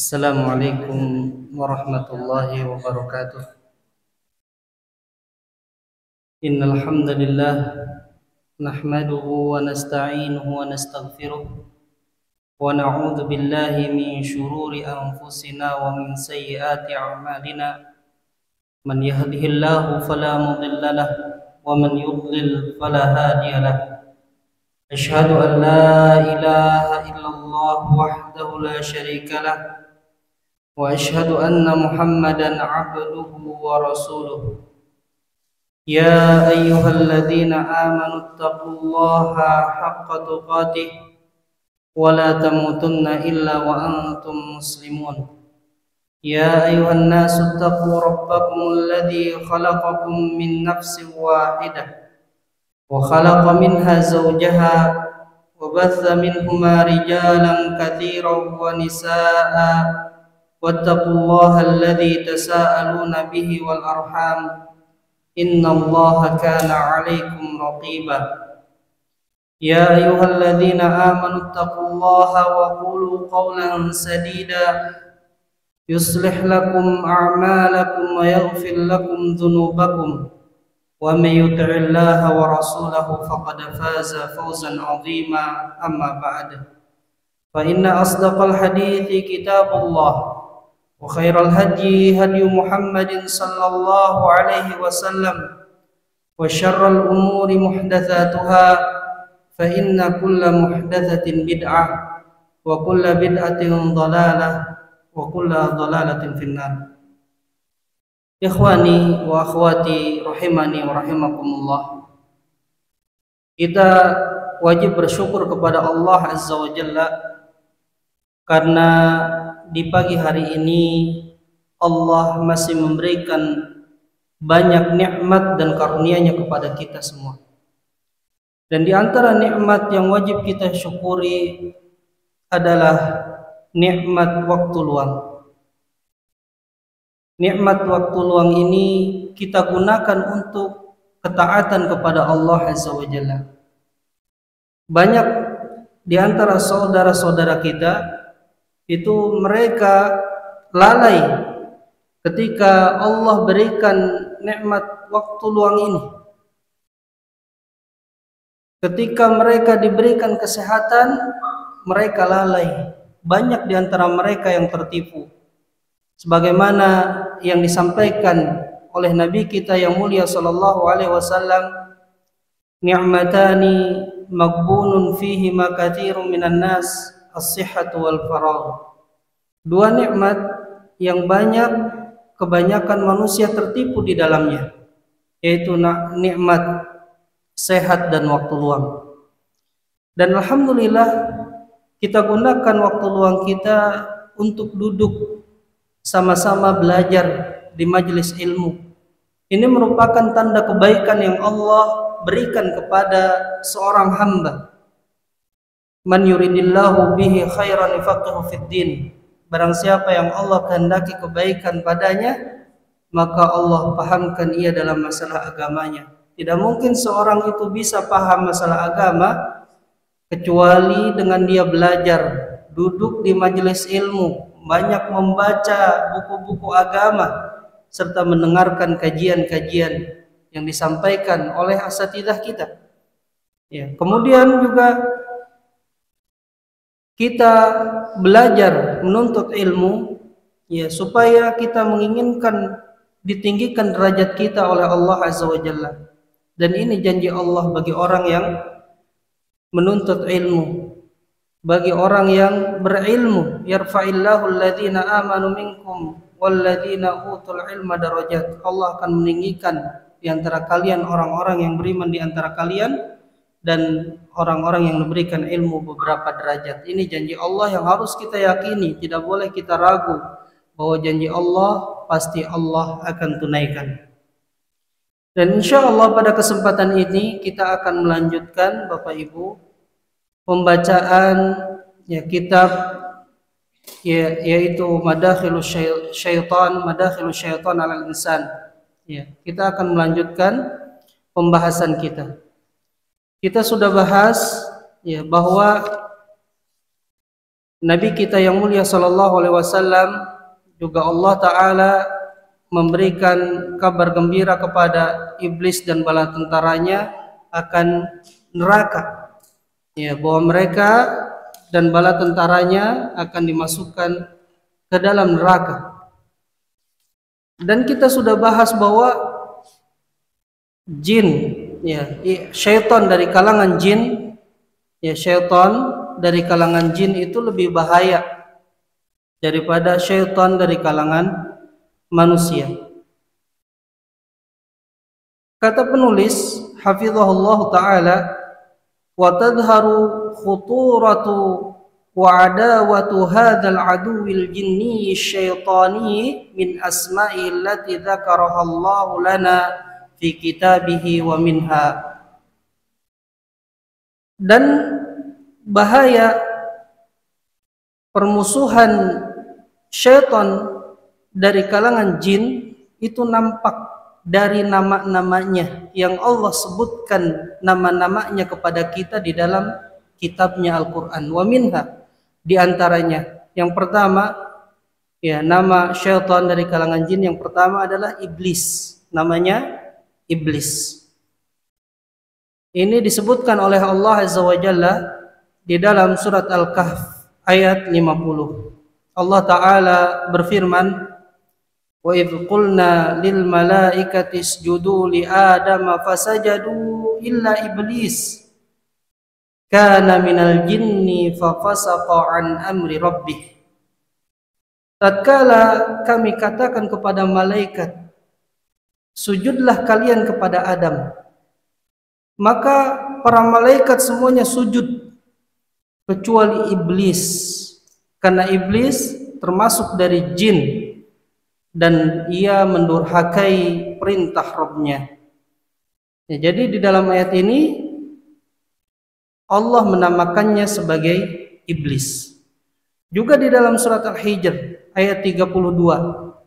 Assalamualaikum warahmatullahi wabarakatuh. Innal hamdalillah nahmaduhu wa nasta'inuhu wa nastaghfiruh wa na'udzu billahi min shururi anfusina wa min sayyiati a'malina. Man yahdihillahu fala mudilla lahu wa man yudlil fala hadiya lahu. Asyhadu an la ilaha illallah wahdahu la syarika lahu وأشهد أن محمدا عبده ورسوله يا أيها الذين آمنوا اتقوا الله حق تقاته ولا تموتن إلا وأنتم مسلمون يا أيها الناس اتقوا ربكم الذي خلقكم من نفس واحدة وخلق منها زوجها وبث منهما رجالا كثيرا ونساء واتقوا الله الذي تساءلون به والأرحام إن الله كان عليكم رقيبا يا أيها الذين آمنوا اتقوا الله وقولوا قولا سديدا يصلح لكم أعمالكم ويغفر لكم ذنوبكم ومن يطع الله ورسوله فقد فاز فوزا عظيما أما بعد فإن أصدق الحديث كتاب الله وخير الهدي هدي محمد صلى الله عليه وسلم وشر الأمور محدثاتها فإن كل محدثة بدعة وكل بدعة ضلالة وكل ضلالة في النار. Ikhwani wa akhwati rahimani wa rahimakumullah. Kita wajib bersyukur kepada Allah Azza wa Jalla karena di pagi hari ini Allah masih memberikan banyak nikmat dan karunia-Nya kepada kita semua. Dan di antara nikmat yang wajib kita syukuri adalah nikmat waktu luang. Nikmat waktu luang ini kita gunakan untuk ketaatan kepada Allah Azza wa Jalla. Banyak di antara saudara-saudara kita itu mereka lalai ketika Allah berikan nikmat waktu luang ini. Ketika mereka diberikan kesehatan, mereka lalai. Banyak di antara mereka yang tertipu. Sebagaimana yang disampaikan oleh Nabi kita yang mulia sallallahu alaihi wasallam, ni'matani maghbunun fihi ma katsirun minan nas, as-sihhatu wal faragh. Dua nikmat yang kebanyakan manusia tertipu di dalamnya, yaitu nikmat sehat dan waktu luang. Dan alhamdulillah kita gunakan waktu luang kita untuk duduk sama-sama belajar di majelis ilmu. Ini merupakan tanda kebaikan yang Allah berikan kepada seorang hamba. Man yuridillahu bihi khairan yufaqihu fid din. Barang siapa yang Allah kehendaki kebaikan padanya, maka Allah pahamkan ia dalam masalah agamanya. Tidak mungkin seorang itu bisa paham masalah agama kecuali dengan dia belajar, duduk di majelis ilmu, banyak membaca buku-buku agama serta mendengarkan kajian-kajian yang disampaikan oleh asatidzah kita. Ya, kemudian juga kita belajar menuntut ilmu, ya, supaya kita menginginkan ditinggikan derajat kita oleh Allah Azza wa Jalla. Dan ini janji Allah bagi orang yang menuntut ilmu, bagi orang yang berilmu. Yarfa'illahu alladhina amanu minkum walladhina utul ilma darajat. Allah akan meninggikan di antara kalian orang-orang yang beriman di antara kalian dan orang-orang yang memberikan ilmu beberapa derajat. Ini janji Allah yang harus kita yakini. Tidak boleh kita ragu bahwa janji Allah pasti Allah akan tunaikan. Dan insya Allah pada kesempatan ini kita akan melanjutkan Bapak Ibu pembacaan kitab yaitu Madakhilus Syaitan 'alal Insan. Ya, kita akan melanjutkan pembahasan kita. Kita sudah bahas bahwa Nabi kita yang mulia sallallahu alaihi wasallam juga Allah taala memberikan kabar gembira kepada iblis dan bala tentaranya akan neraka. Ya, bahwa mereka dan bala tentaranya akan dimasukkan ke dalam neraka. Dan kita sudah bahas bahwa jin, ya, syaitan dari kalangan jin, ya, syaitan dari kalangan jin itu lebih bahaya daripada syaitan dari kalangan manusia. Kata penulis hafizahullah taala, wa tadharu khuturatu wa adawatu hadzal aduwil jinni syaitani min asma'i allati dzakaraha Allah lana fi kitabihi wa minha. Dan bahaya permusuhan syaitan dari kalangan jin itu nampak dari nama-namanya yang Allah sebutkan nama-namanya kepada kita di dalam kitabnya Al-Quran. Wa minha, di antaranya yang pertama, ya, nama syaitan dari kalangan jin yang pertama adalah iblis. Namanya iblis. Ini disebutkan oleh Allah Azza wa Jalla di dalam surat Al-Kahf ayat 50. Allah Ta'ala berfirman, wa idh qulna lil malaikati isjudu li adama fasajadu illa iblis kana minal jinni fafasaqa an amri rabbih. Tatkala kami katakan kepada malaikat, sujudlah kalian kepada Adam, maka para malaikat semuanya sujud kecuali iblis, karena iblis termasuk dari jin dan ia mendurhakai perintah Rabb-Nya. Ya, jadi di dalam ayat ini Allah menamakannya sebagai iblis. Juga di dalam surat Al-Hijr ayat 32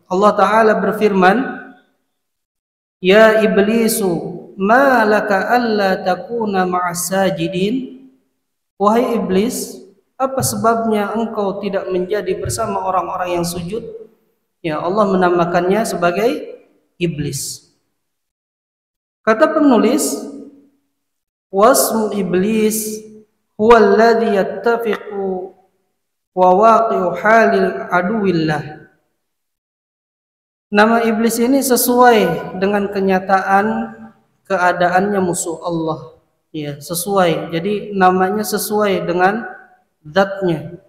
Allah Ta'ala berfirman, ya iblisu ma laka alla takuna ma'as sajidin. Wahai iblis, apa sebabnya engkau tidak menjadi bersama orang-orang yang sujud? Ya, Allah menamakannya sebagai iblis. Kata penulis, wasmu iblis huwa alladhi yattafiqu wa waqi'u halil aduwillah. Nama iblis ini sesuai dengan kenyataan keadaannya musuh Allah. Ya, sesuai. Jadi namanya sesuai dengan zatnya.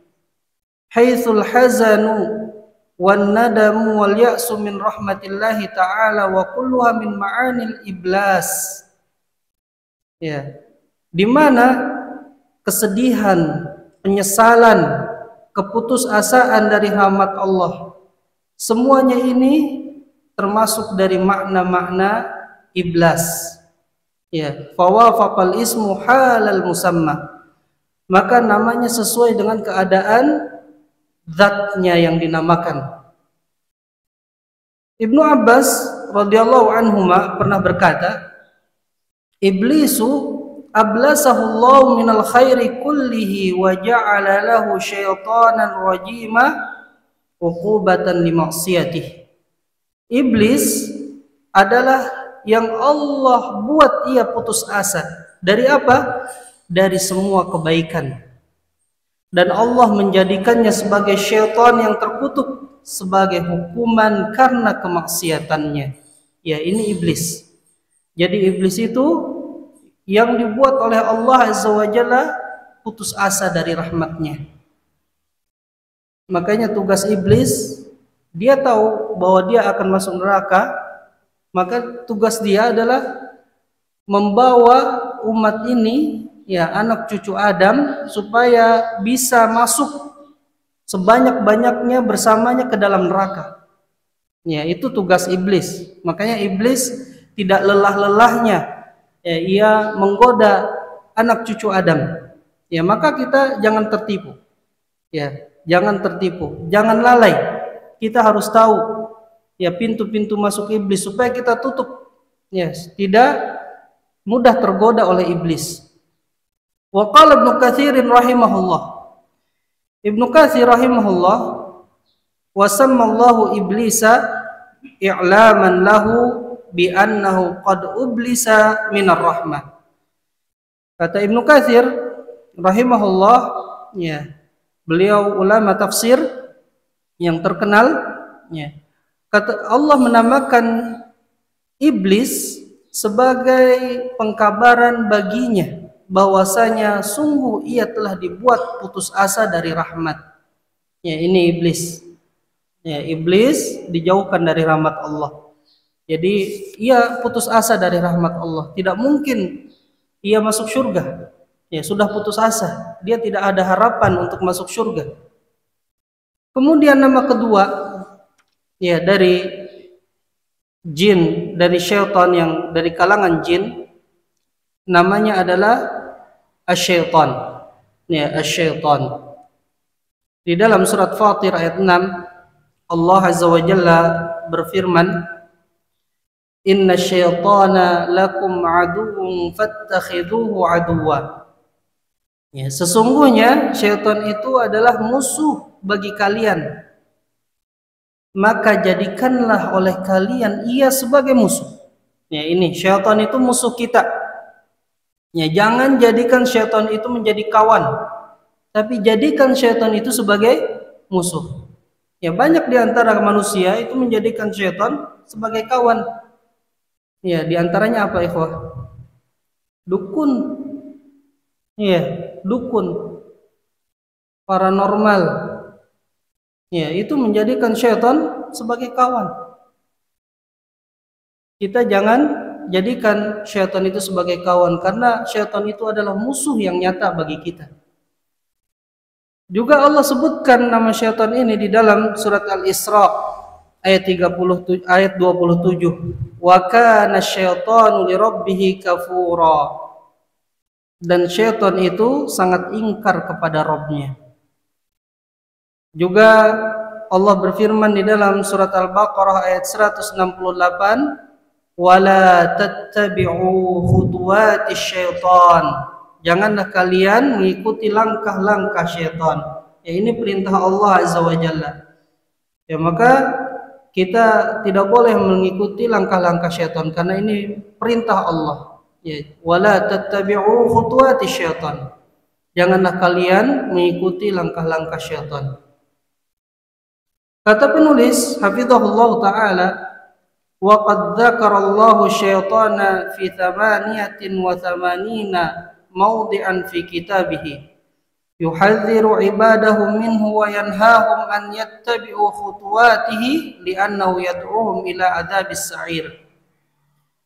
Haitsul hazanu wan nadamu wal ya'su min rahmatillahi ta'ala wa kulluha min ma'anil iblas. Ya. Di mana kesedihan, penyesalan, keputusasaan dari rahmat Allah, semuanya ini termasuk dari makna-makna iblas. Ya, fawafaqal ismu halal musamma. Maka namanya sesuai dengan keadaan zatnya yang dinamakan. Ibnu Abbas radhiyallahu anhuma pernah berkata, iblisu ablasahu Allah minal khairi kullihi wa ja'ala lahu syaitanan rajima uqubatan li maksiyatih. Iblis adalah yang Allah buat ia putus asa. Dari apa? Dari semua kebaikan. Dan Allah menjadikannya sebagai syaitan yang terkutuk, sebagai hukuman karena kemaksiatannya. Ya, ini iblis. Jadi iblis itu yang dibuat oleh Allah Azza wa Jalla putus asa dari rahmatnya. Makanya tugas iblis, dia tahu bahwa dia akan masuk neraka, maka tugas dia adalah membawa umat ini, ya, anak cucu Adam, supaya bisa masuk sebanyak-banyaknya bersamanya ke dalam neraka. Ya, itu tugas iblis. Makanya iblis tidak lelah-lelahnya, ya, ia menggoda anak cucu Adam. Ya, maka kita jangan tertipu. Ya, jangan tertipu, jangan lalai. Kita harus tahu, ya, pintu-pintu masuk iblis supaya kita tutup, ya, tidak mudah tergoda oleh iblis. Wa qala Ibnu Katsir rahimahullah, Ibnu Katsir rahimahullah, wa sammallahu iblisa i'laman lahu bi annahu qad ublisa minar rahmah. Kata Ibnu Katsir rahimahullah, ya, beliau ulama tafsir yang terkenal, ya. Kata Allah menamakan iblis sebagai pengkabaran baginya bahwasanya sungguh ia telah dibuat putus asa dari rahmat. Ya, ini iblis. Ya, iblis dijauhkan dari rahmat Allah. Jadi ia putus asa dari rahmat Allah. Tidak mungkin ia masuk surga. Ya, sudah putus asa. Dia tidak ada harapan untuk masuk surga. Kemudian nama kedua, ya, dari jin, dari syaitan yang dari kalangan jin, namanya adalah asyaitan. Ya, asyaitan. Di dalam surat Fatir ayat 6, Allah Azza wa Jalla berfirman, "Inna syaitana lakum aduwwun fattakhidhuhu aduwwa." Ya, sesungguhnya syaitan itu adalah musuh bagi kalian, maka jadikanlah oleh kalian ia sebagai musuh. Ya, ini syaitan itu musuh kita. Ya, jangan jadikan syaitan itu menjadi kawan, tapi jadikan syaitan itu sebagai musuh. Ya, banyak di antara manusia itu menjadikan syaitan sebagai kawan. Ya, di antaranya apa, ikhwah? Dukun. Ya, dukun. Paranormal. Ya, itu menjadikan syaitan sebagai kawan. Kita jangan jadikan syaitan itu sebagai kawan, karena syaitan itu adalah musuh yang nyata bagi kita. Juga Allah sebutkan nama syaitan ini di dalam surat Al-Isra ayat 27, ayat 27. Wa kana syaitanu lirabbih kafura. Dan syaitan itu sangat ingkar kepada Rabbnya. Juga Allah berfirman di dalam surat Al-Baqarah ayat 168, wala tattabi'u khutuwatis syaitan. Janganlah kalian mengikuti langkah-langkah syaitan. Ya, ini perintah Allah Azza wa Jalla. Ya, maka kita tidak boleh mengikuti langkah-langkah syaitan karena ini perintah Allah. Ya, wala tattabi'u khutuwatis syaitan. Janganlah kalian mengikuti langkah-langkah syaitan. Kata penulis hafizahullah taala, wa qad dzakarallahu syaitana fi 88 mawdi'an fi kitabih yuhadziru ibadahu minhu wa yanhahum an yattabi'u khutuwatihi li'annahu yad'uhum ila adzabis sa'ir.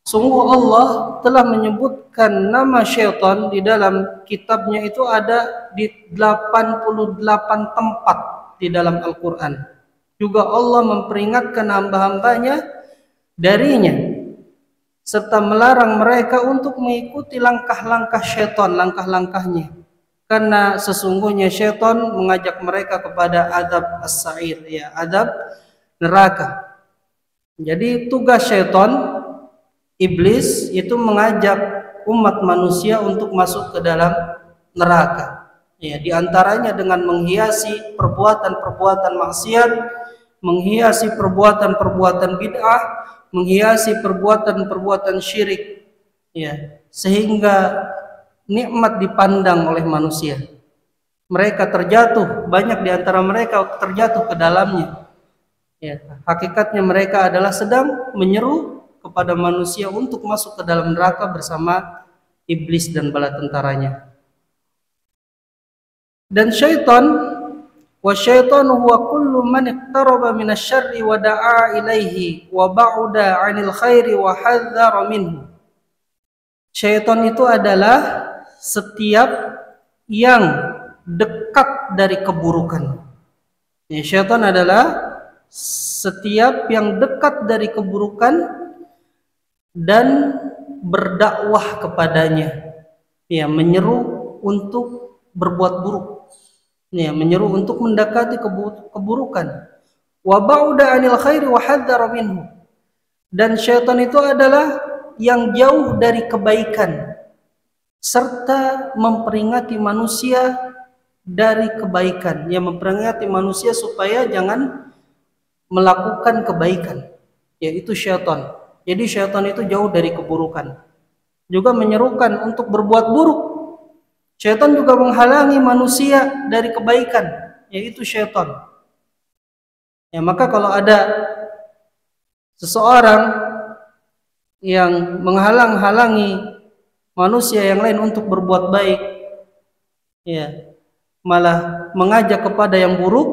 Sungguh Allah telah menyebutkan nama syaitan di dalam kitabnya itu ada di 88 tempat di dalam Al-Quran. Juga Allah memperingatkan hamba-hambanya darinya, serta melarang mereka untuk mengikuti langkah-langkah syaitan, langkah-langkahnya. Karena sesungguhnya syaitan mengajak mereka kepada azab as-sa'ir, ya, azab neraka. Jadi tugas syaitan, iblis, itu mengajak umat manusia untuk masuk ke dalam neraka. Ya, di antaranya dengan menghiasi perbuatan-perbuatan maksiat, menghiasi perbuatan-perbuatan bid'ah, menghiasi perbuatan-perbuatan syirik, ya, sehingga nikmat dipandang oleh manusia. Mereka terjatuh, banyak di antara mereka terjatuh ke dalamnya. Ya, hakikatnya mereka adalah sedang menyeru kepada manusia untuk masuk ke dalam neraka bersama iblis dan bala tentaranya. Dan syaitan, wa syaitanu huwa kullu man iqtaraba minasyarri wa da'a ilaihi wa ba'uda 'anil khairi wa hadzara minhu. Syaitan itu adalah setiap yang dekat dari keburukan. Ya, syaitan adalah setiap yang dekat dari keburukan dan berdakwah kepadanya. Ya, menyeru untuk berbuat buruk. Ya, menyeru untuk mendekati keburukan. Wa ba'uda 'anil khairi wa hadzara minhu. Dan syaitan itu adalah yang jauh dari kebaikan serta memperingati manusia dari kebaikan, yang memperingati manusia supaya jangan melakukan kebaikan, yaitu syaitan. Jadi syaitan itu jauh dari keburukan, juga menyerukan untuk berbuat buruk. Syaitan juga menghalangi manusia dari kebaikan, yaitu syaitan. Ya, maka kalau ada seseorang yang menghalang-halangi manusia yang lain untuk berbuat baik, ya, malah mengajak kepada yang buruk,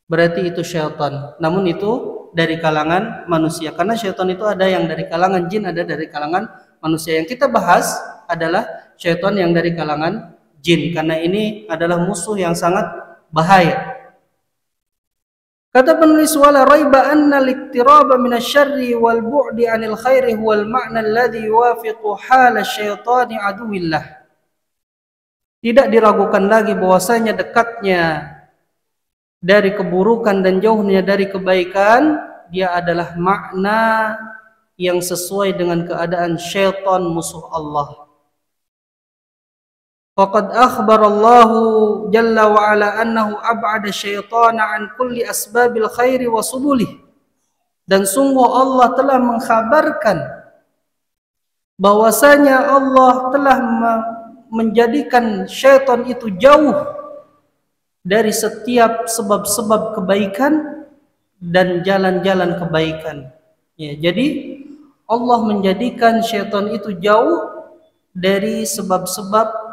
berarti itu syaitan. Namun itu dari kalangan manusia, karena syaitan itu ada yang dari kalangan jin, ada dari kalangan manusia. Yang kita bahas adalah syaitan yang dari kalangan jin, karena ini adalah musuh yang sangat bahaya. Kata penulis, wala raiba anna al-iktiraba minasyarri wal bu'di 'anil khairi huwal ma'na alladhi yuwafiqu hala syaitani aduwillah. Tidak diragukan lagi bahwasanya dekatnya dari keburukan dan jauhnya dari kebaikan, dia adalah makna yang sesuai dengan keadaan syaitan, musuh Allah. Faqad akhbarallahu jalla wa ala annahu ab'ada syaitana an kulli asbabil khairi wa subulih. Dan sungguh Allah telah mengkhabarkan bahwasanya Allah telah menjadikan syaitan itu jauh dari setiap sebab-sebab kebaikan dan jalan-jalan kebaikan. Ya, jadi Allah menjadikan syaitan itu jauh dari sebab-sebab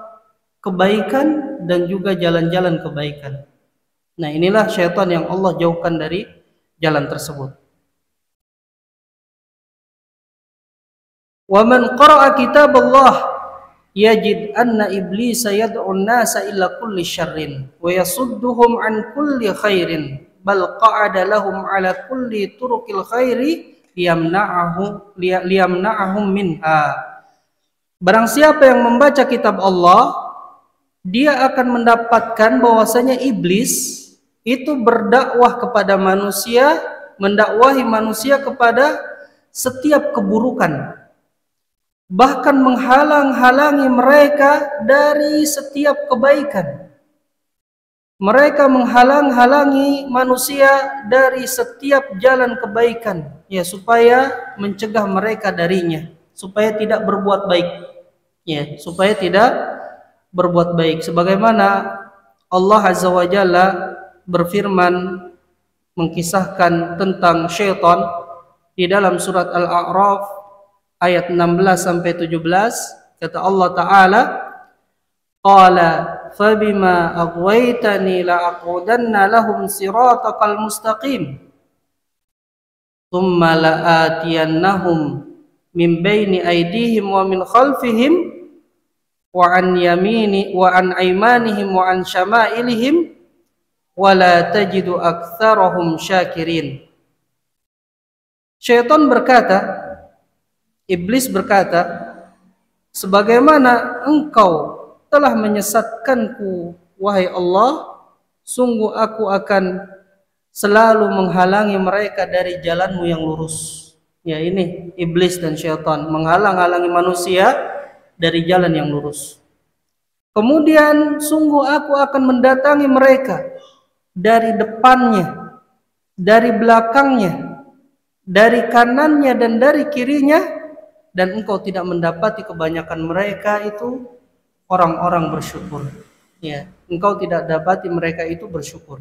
kebaikan dan juga jalan-jalan kebaikan. Nah, inilah syaitan yang Allah jauhkan dari jalan tersebut. Wa man qara'a kitab Allah yajid anna iblisa yad'u an-nasa ila kulli syarrin wa yasudduhum an kulli khairin bal qa'ada lahum ala kulli turuqil khairi liyamna'ahum minha. Barang siapa yang membaca kitab Allah, dia akan mendapatkan bahwasanya iblis itu berdakwah kepada manusia, mendakwahi manusia kepada setiap keburukan, bahkan menghalang-halangi mereka dari setiap kebaikan. Mereka menghalang-halangi manusia dari setiap jalan kebaikan, ya, supaya mencegah mereka darinya, supaya tidak berbuat baik, ya, supaya tidak berbuat baik. Sebagaimana Allah Azza wa Jalla berfirman mengkisahkan tentang syaitan di dalam surat Al-A'raf ayat 16 sampai 17, kata Allah Ta'ala, qala fabima aghwaytani la'aqudanna lahum siratakal mustaqim thumma la'atiyannahum min baini aydihim wa min khalfihim wa an yamini wa an aymanihim wa an syama'ilihim wa la tajidu aktsarahum syakirin. Syaitan berkata, iblis berkata, sebagaimana engkau telah menyesatkanku wahai Allah, sungguh aku akan selalu menghalangi mereka dari jalanmu yang lurus. Ya, ini iblis dan syaitan menghalang-halangi manusia dari jalan yang lurus. Kemudian sungguh aku akan mendatangi mereka dari depannya, dari belakangnya, dari kanannya dan dari kirinya, dan engkau tidak mendapati kebanyakan mereka itu orang-orang bersyukur. Ya, engkau tidak dapati mereka itu bersyukur.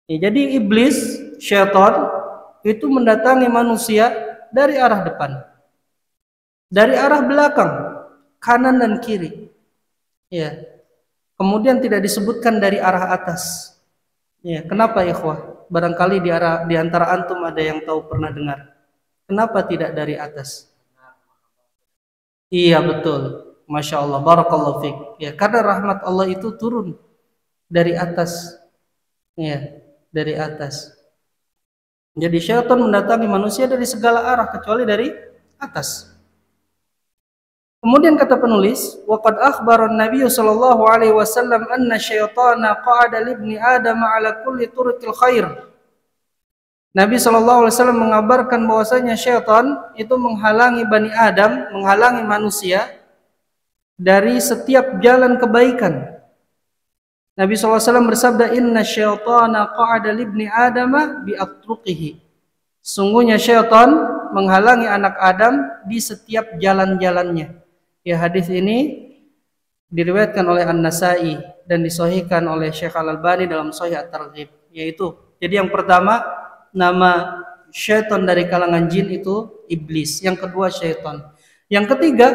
Ya, jadi iblis, syaitan itu mendatangi manusia dari arah depan, dari arah belakang, kanan dan kiri. Ya. Kemudian tidak disebutkan dari arah atas. Ya, kenapa ikhwah? Barangkali di antara antum ada yang tahu, pernah dengar. Kenapa tidak dari atas? Iya, betul. Masya Allah, barakallahu fiik. Ya, karena rahmat Allah itu turun dari atas. Ya, dari atas. Jadi syaitan mendatangi manusia dari segala arah kecuali dari atas. Kemudian kata penulis, waqad akhbara an-nabiy sallallahu alaihi wasallam anna syaitana qa'ada li ibni adam ala kulli turuqil khair. Nabi sallallahu alaihi wasallam mengabarkan bahwasanya syaitan itu menghalangi Bani Adam, menghalangi manusia dari setiap jalan kebaikan. Nabi SAW bersabda, "Inna syaitana qa'ada libni adama bi'atruqihi." Sungguhnya syaitan menghalangi anak Adam di setiap jalan-jalannya. Ya, hadis ini diriwayatkan oleh An-Nasa'i dan disahihkan oleh Syekh Al-Albani dalam Sahih At-Targhib. Yaitu, jadi yang pertama nama syaitan dari kalangan jin itu iblis. Yang kedua syaitan. Yang ketiga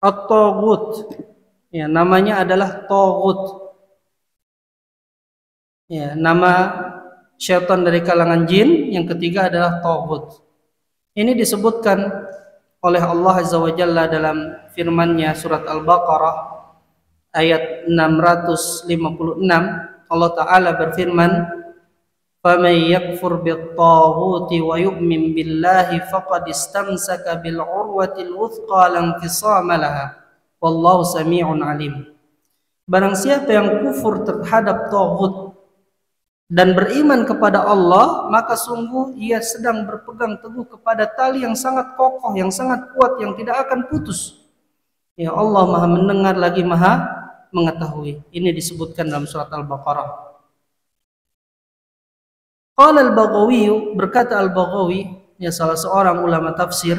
at-taghut. Ya, namanya adalah taghut. Ya, nama syaitan dari kalangan jin yang ketiga adalah taghut. Ini disebutkan oleh Allah Azza wa Jalla dalam firman-Nya surat Al-Baqarah ayat 656. Allah Ta'ala berfirman, "Faman yakfur bit-taghuti wa yu'min billahi faqad istamsaka bil 'urwatil wuthqa la infisama laha. Wallahu sami'un alim." Barang siapa yang kufur terhadap taghut dan beriman kepada Allah, maka sungguh ia sedang berpegang teguh kepada tali yang sangat kokoh, yang sangat kuat, yang tidak akan putus. Ya, Allah Maha mendengar lagi Maha mengetahui. Ini disebutkan dalam surat Al-Baqarah. Qala al-Baghawi, berkata Al-Baghawi, ya salah seorang ulama tafsir,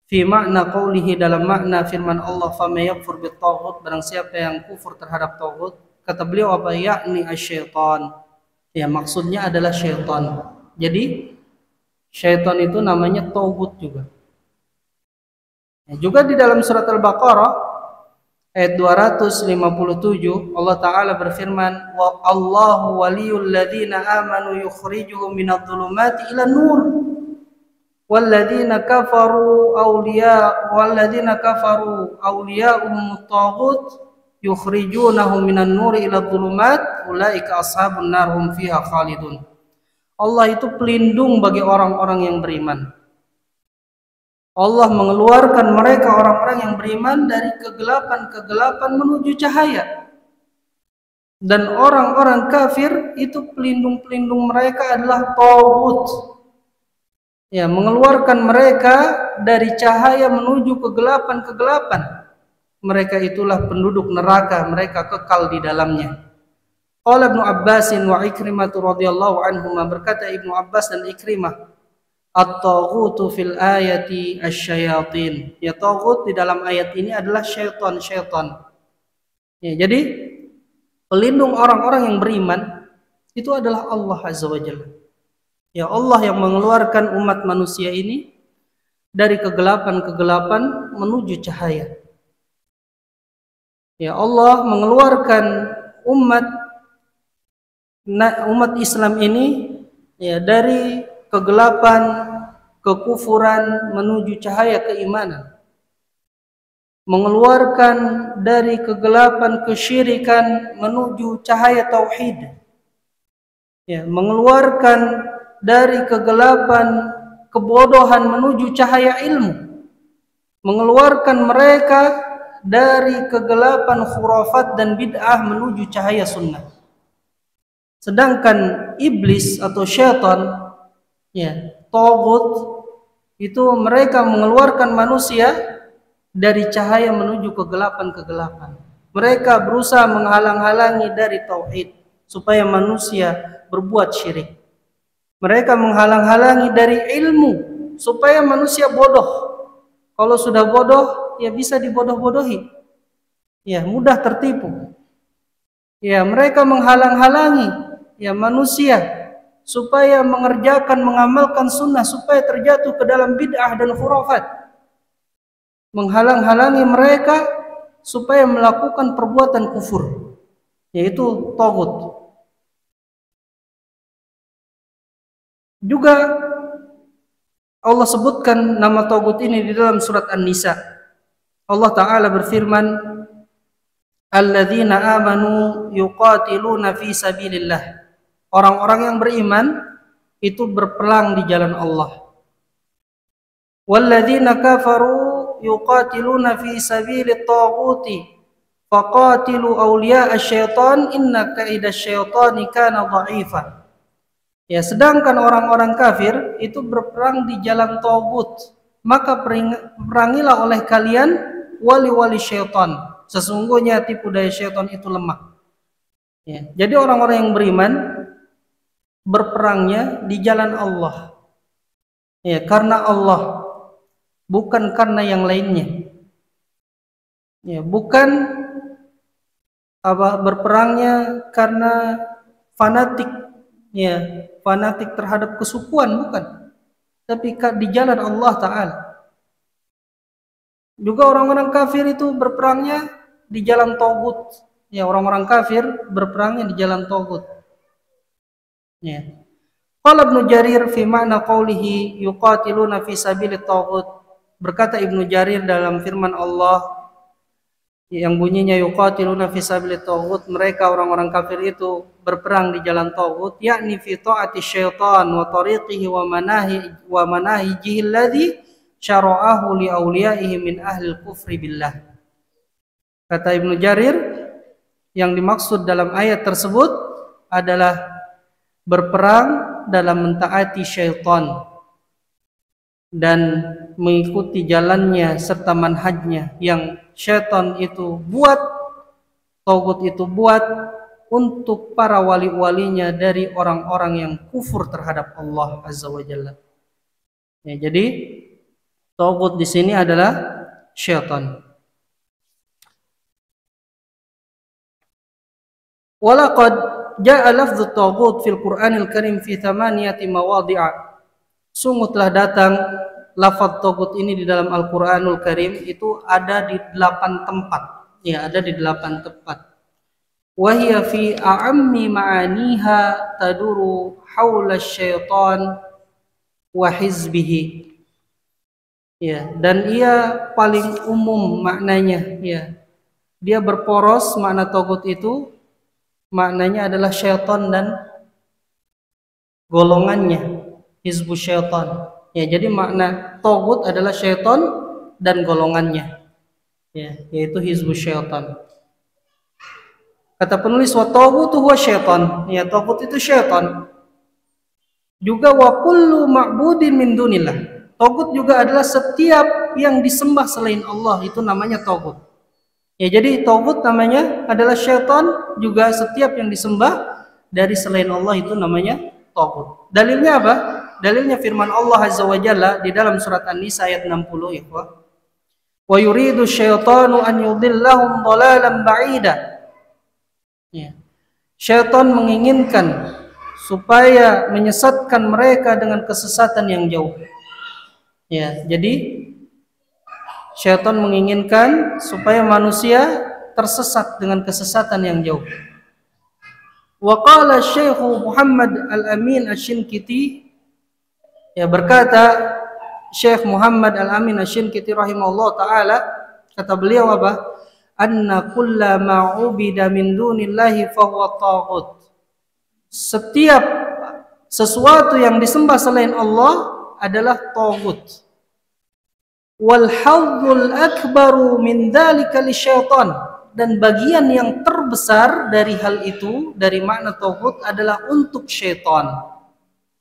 fi makna qawlihi, dalam makna firman Allah, "Faman yakfur bit-taghut," barang siapa yang kufur terhadap taghut, kata beliau apa? Yakni asy-syaitan. Ya, maksudnya adalah syaitan. Jadi syaitan itu namanya taghut juga. Ya, juga di dalam surat Al-Baqarah ayat 257 Allah Ta'ala berfirman, "Wa Allahu waliyul ladzina amanu yukhrijuhum minadh-dhulumati ilan nur. Walladzina kafaru awliya'uhum at-taghut yukhrijunahum minan nuri ila dhulumat ulaika ashabun nar hum fiha khalidun." Allah itu pelindung bagi orang-orang yang beriman. Allah mengeluarkan mereka orang-orang yang beriman dari kegelapan-kegelapan menuju cahaya. Dan orang-orang kafir itu pelindung-pelindung mereka adalah taghut. Ya, mengeluarkan mereka dari cahaya menuju kegelapan-kegelapan. Mereka itulah penduduk neraka, mereka kekal di dalamnya. Qala Ibnu Abbas wa Ikrimah radhiyallahu anhuma, berkata Ibnu Abbas dan Ikrimah, "At-taghutu fil ayati asy-syayatin." Ya, taghut di dalam ayat ini adalah syaitan-syaitan. Ya, jadi pelindung orang-orang yang beriman itu adalah Allah Azza wa Jalla. Ya, Allah yang mengeluarkan umat manusia ini dari kegelapan-kegelapan menuju cahaya. Ya, Allah mengeluarkan umat Islam ini ya dari kegelapan, kekufuran menuju cahaya keimanan. Mengeluarkan dari kegelapan kesyirikan menuju cahaya tauhid. Ya, mengeluarkan dari kegelapan kebodohan menuju cahaya ilmu. Mengeluarkan mereka dari kegelapan khurafat dan bid'ah menuju cahaya sunnah. Sedangkan iblis atau syaitan, ya, taghut, itu mereka mengeluarkan manusia dari cahaya menuju kegelapan-kegelapan. Mereka berusaha menghalang-halangi dari tauhid supaya manusia berbuat syirik. Mereka menghalang-halangi dari ilmu supaya manusia bodoh. Kalau sudah bodoh, ya bisa dibodoh-bodohi. Ya, mudah tertipu. Ya, mereka menghalang-halangi ya manusia supaya mengerjakan, mengamalkan sunnah, supaya terjatuh ke dalam bid'ah dan khurafat. Menghalang-halangi mereka supaya melakukan perbuatan kufur, yaitu taghut. Juga Allah sebutkan nama taghut ini di dalam surat An-Nisa. Allah Ta'ala berfirman, "Alladzina amanu yuqatiluna fi sabilillah." Orang-orang yang beriman itu berperang di jalan Allah. "Walladzina kafaru yuqatiluna fi sabilit taghuti faqatilu awliya asy-syaitan inna kaida asy-syaitani kana dha'ifa." Ya, sedangkan orang-orang kafir itu berperang di jalan taghut, maka perangilah oleh kalian wali-wali syaitan. Sesungguhnya tipu daya syaitan itu lemah. Ya. Jadi orang-orang yang beriman berperangnya di jalan Allah. Ya, karena Allah, bukan karena yang lainnya. Ya, bukan berperangnya karena fanatik, ya, fanatik terhadap kesukuan, bukan. Tapi di jalan Allah Ta'ala. Juga orang-orang kafir itu berperangnya di jalan Tagut. Ya, orang-orang kafir berperangnya di jalan Tagut. Ya. Qala Ibnu Jarir fi ma'na qawlihi yuqatiluna fi sabilit taghut. Berkata Ibnu Jarir dalam firman Allah yang bunyinya yuqatiluna fi sabilit taghut, mereka orang-orang kafir itu berperang di jalan taghut, yakni fi ta'ati syaitan wa tariqihi wa manahijihi alladhi syara'ahu li awliyaihi min ahli al-kufri billah. Kata Ibnu Jarir, yang dimaksud dalam ayat tersebut adalah berperang dalam mentaati syaitan dan mengikuti jalannya serta manhajnya yang syaitan itu buat, tagut itu buat untuk para wali-walinya dari orang-orang yang kufur terhadap Allah Azza wa Jalla. Ya, jadi tagut di sini adalah syaitan. Walaqad ja'a lafdhu taghut fil Qur'anil Karim fi thamaniyati mawadhi'a. Sungguh telah datang lafaz taghut ini di dalam Al-Qur'anul Karim itu ada di 8 tempat. Ya, ada di 8 tempat. Wa hiya fi a'ammi ma'aniha taduru haula syaitan wa hizbihi. Ya, dan ia paling umum maknanya, ya. Dia berporos, makna taghut itu maknanya adalah syaitan dan golongannya, hizbu syaitan. Ya, jadi makna taghut adalah syaitan dan golongannya. Ya, yaitu hizbu syaitan. Kata penulis wa taghutu huwa syaitan. Ya, taghut itu syaitan. Juga wa kullu ma'budin min dunillah. Taghut juga adalah setiap yang disembah selain Allah, itu namanya taghut. Ya, jadi taghut namanya adalah syaitan, juga setiap yang disembah dari selain Allah itu namanya taghut. Dalilnya apa? Dalilnya firman Allah Azza wa Jalla di dalam surat An-Nisa ayat 60, ya. Wa yuridu syaitanu an yudhillahum dhalalan ba'ida. Ya. Syaitan menginginkan supaya menyesatkan mereka dengan kesesatan yang jauh. Ya, jadi syaitan menginginkan supaya manusia tersesat dengan kesesatan yang jauh. Wa qala Syekh Muhammad Al-Amin Asy-Syinkiti, ya, berkata Syekh Muhammad Al-Amin Asy-Syinkiti rahimahullah taala, kata beliau apa? Anna kulla ma ubida min dunillahi fahuwa taghut. Setiap sesuatu yang disembah selain Allah adalah taghut. Wal hadzul akbaru min dzalika lisyaitan, dan bagian yang terbesar dari hal itu, dari makna taghut, adalah untuk syaitan.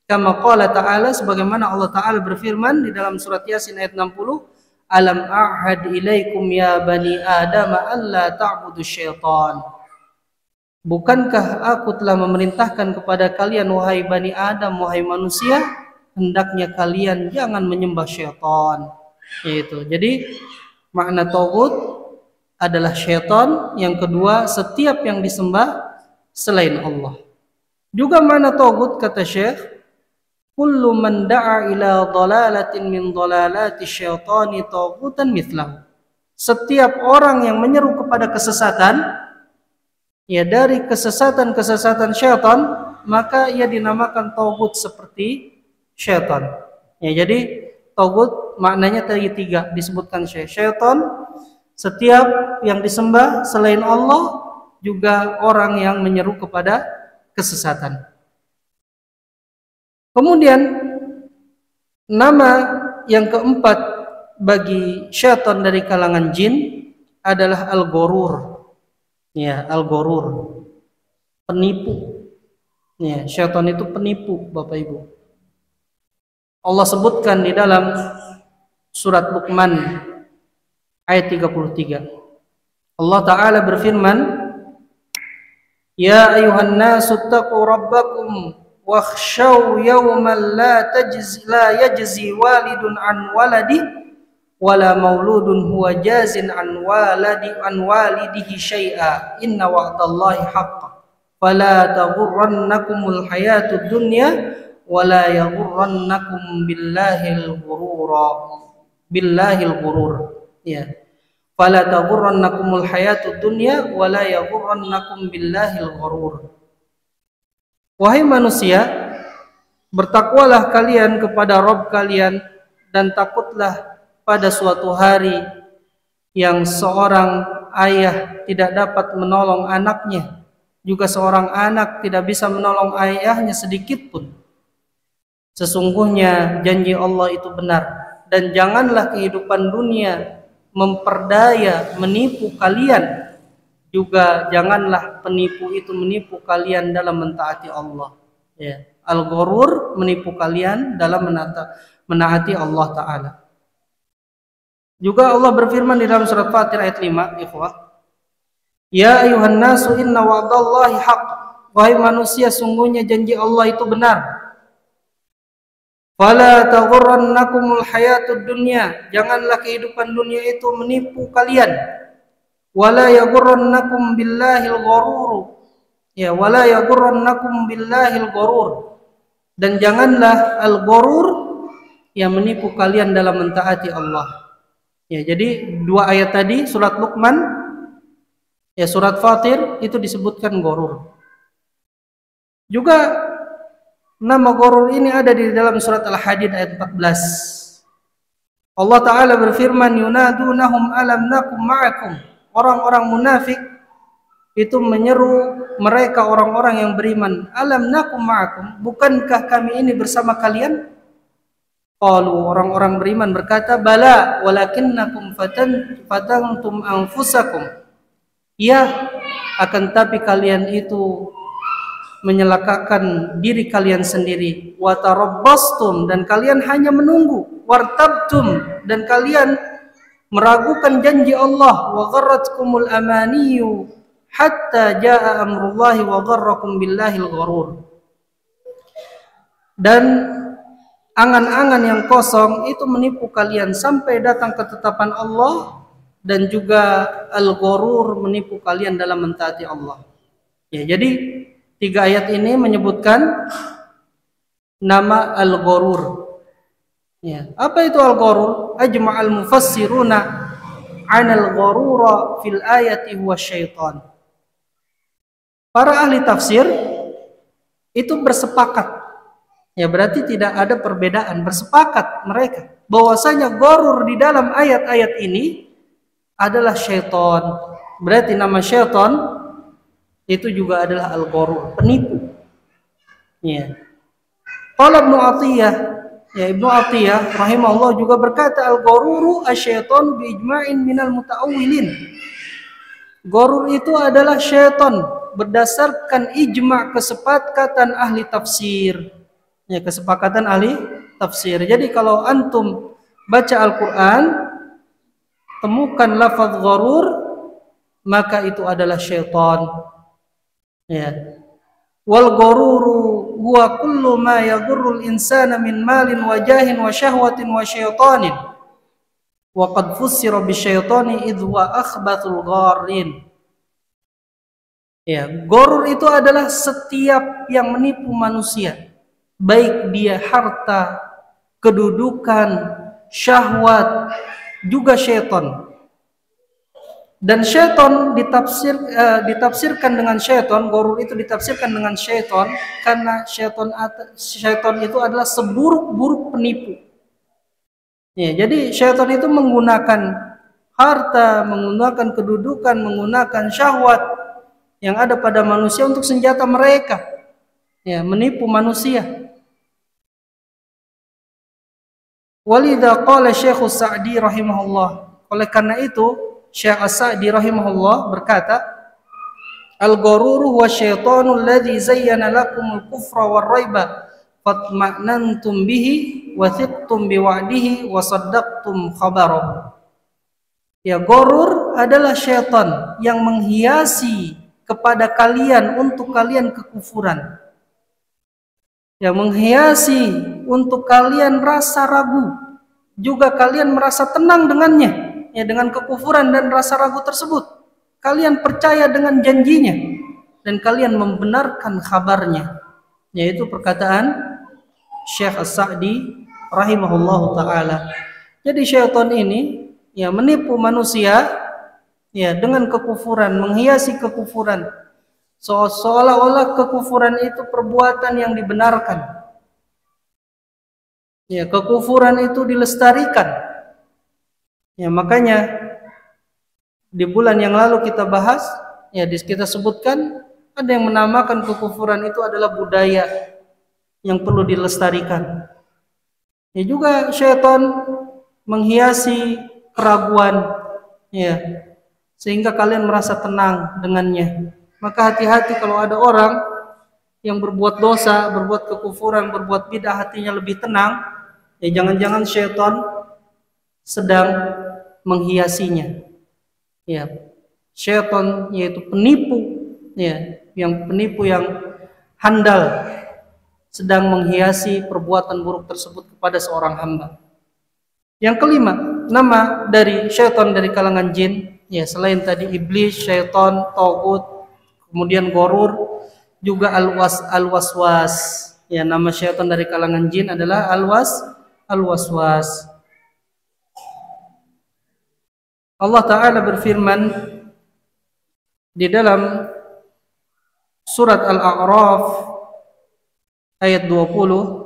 Kama qala ta'ala, sebagaimana Allah Ta'ala berfirman di dalam surat Yasin ayat 60, alam a'had ilaikum ya bani adam alla ta'budu syaitan. Bukankah aku telah memerintahkan kepada kalian wahai bani Adam, wahai manusia, hendaknya kalian jangan menyembah syaitan. Yaitu, jadi makna taghut adalah syaitan. Yang kedua, setiap yang disembah selain Allah. Juga makna taghut, kata Syekh, kullu man da'a ila dhalalatin min dhalalati syaitani taghutan mithlahu. Setiap orang yang menyeru kepada kesesatan, ya, dari kesesatan-kesesatan syaitan, maka ia dinamakan taghut seperti syaitan. Ya, jadi taghut maknanya tadi 3 disebutkan syaitan, setiap yang disembah selain Allah, juga orang yang menyeru kepada kesesatan. Kemudian nama yang keempat bagi syaitan dari kalangan jin adalah al-ghurur. Ya, al-ghurur, penipu. Ya, syaitan itu penipu, Bapak Ibu. Allah sebutkan di dalam surat Luqman ayat 33. Allah Ta'ala berfirman, Ya ayuhan nasu taqu rabbakum wakhshaw yawman la yajzi walidun an waladi wala mauludun huwa jazin an walidihi syai'a inna wa'dallahi haqqan fala taghurrannakumul hayatud dunya wala yaghurrannakum billahil ghurur. Ya. Fala taghurrannakumul hayatud dunya wala yaghurrannakum billahil ghurur. Wahai manusia, bertakwalah kalian kepada Rabb kalian dan takutlah pada suatu hari yang seorang ayah tidak dapat menolong anaknya, juga seorang anak tidak bisa menolong ayahnya sedikit pun. Sesungguhnya janji Allah itu benar, dan janganlah kehidupan dunia memperdaya, menipu kalian, juga janganlah penipu itu menipu kalian dalam mentaati Allah. Ya. Al-ghurur menipu kalian dalam menaati Allah Ta'ala. Juga Allah berfirman di dalam surat Fatir ayat 5, ikhwah, Ya ayuhan nasu inna wa'dallahi haqq. Wahai manusia, sungguhnya janji Allah itu benar. Fala taghurrannakumul hayatud dunya. Janganlah kehidupan dunia itu menipu kalian. Wala yaghurrannakum billahil ghurur. Ya, wala yaghurrannakum billahil ghurur. Dan janganlah al-ghurur yang menipu kalian dalam mentaati Allah. Ya, jadi dua ayat tadi surat Luqman, ya surat Fatir itu disebutkan ghurur. Juga nama ghurur ini ada di dalam surat Al-Hadid ayat 14. Allah Ta'ala berfirman, Yunadunahum alam nakum ma'akum. Orang-orang munafik itu menyeru mereka orang-orang yang beriman, alam nakum ma'akum, bukankah kami ini bersama kalian? Qalu, orang-orang beriman berkata, bala walakinnakum fatantum anfusakum. Ya, akan tapi kalian itu menyelakakan diri kalian sendiri. Wa tarabbastum, dan kalian hanya menunggu. Wartabtum, dan kalian meragukan janji Allah. Wa gharratkumul amaniyu hatta jaa amrullahi wa gharrakum billahil ghurur. Dan angan-angan yang kosong itu menipu kalian sampai datang ketetapan Allah, dan juga al-ghurur menipu kalian dalam mentaati Allah. Ya, jadi tiga ayat ini menyebutkan nama al-ghurur. Ya, apa itu al-ghurur? Ajma'al mufassiruna 'anal ghurura fil ayati huwa syaitan. Para ahli tafsir itu bersepakat. Ya, berarti tidak ada perbedaan, bersepakat mereka bahwasanya ghurur di dalam ayat-ayat ini adalah syaitan. Berarti nama syaitan itu juga adalah al-ghurur, penipu. Ya. Qala Ibnu Athiyah, ya Ibnu Athiyah rahimahullah juga berkata al-ghururu asy-syaitanu bi ijma'in minal muta'awwilin. Ghurur itu adalah syaitan berdasarkan ijma' kesepakatan ahli tafsir. Ya, kesepakatan ahli tafsir. Jadi kalau antum baca Al-Qur'an temukan lafaz ghurur, maka itu adalah syaitan. Ya. Wal ghururu huwa kullu ma yaghurrul insana min malin wa jahin wa syahwatin wa syaitanin. Wa qad fussira bisyaitani idh huwa akhbathul gharin. Ya, ghurur itu adalah setiap yang menipu manusia, baik dia harta, kedudukan, syahwat, juga syaitan. Dan syaitan ditafsirkan dengan syaitan, ghurur itu ditafsirkan dengan syaitan karena syaitan itu adalah seburuk-buruk penipu. Ya, jadi syaitan itu menggunakan harta, menggunakan kedudukan, menggunakan syahwat yang ada pada manusia untuk senjata mereka. Ya, menipu manusia. Walidha qala Syekh Sa'di rahimahullah. Oleh karena itu Syekh As-Sa'di rahimahullah berkata, al-ghururu huwa syaitanu alladhi zayyana lakumul kufra war raiba fatma'nantum bihi wa thiqtum biwa'dihi wa saddaqtum khabarahu. Ya, ghurur adalah syaitan yang menghiasi kepada kalian untuk kalian kekufuran. Yang menghiasi untuk kalian rasa ragu, juga kalian merasa tenang dengannya, ya, dengan kekufuran dan rasa ragu tersebut. Kalian percaya dengan janjinya dan kalian membenarkan kabarnya, yaitu perkataan Syekh As-Sa'di rahimahullahu taala. Jadi syaitan ini ya menipu manusia ya dengan kekufuran, menghiasi kekufuran. Seolah-olah kekufuran itu perbuatan yang dibenarkan. Ya, kekufuran itu dilestarikan. Ya, makanya di bulan yang lalu kita bahas, ya kita sebutkan ada yang menamakan kekufuran itu adalah budaya yang perlu dilestarikan. Ya juga syaitan menghiasi keraguan, ya, sehingga kalian merasa tenang dengannya. Maka hati-hati kalau ada orang yang berbuat dosa, berbuat kekufuran, berbuat bid'ah, hatinya lebih tenang, ya jangan-jangan syaitan sedang menghiasinya. Ya, syaitan yaitu penipu, ya, yang penipu yang handal sedang menghiasi perbuatan buruk tersebut kepada seorang hamba. Yang kelima, nama dari syaitan dari kalangan jin, ya selain tadi iblis, syaitan, tagut, kemudian gorur, juga al-waswas. Ya, nama syaitan dari kalangan jin adalah al-waswas. Allah Ta'ala berfirman di dalam surat Al-A'raf ayat 20,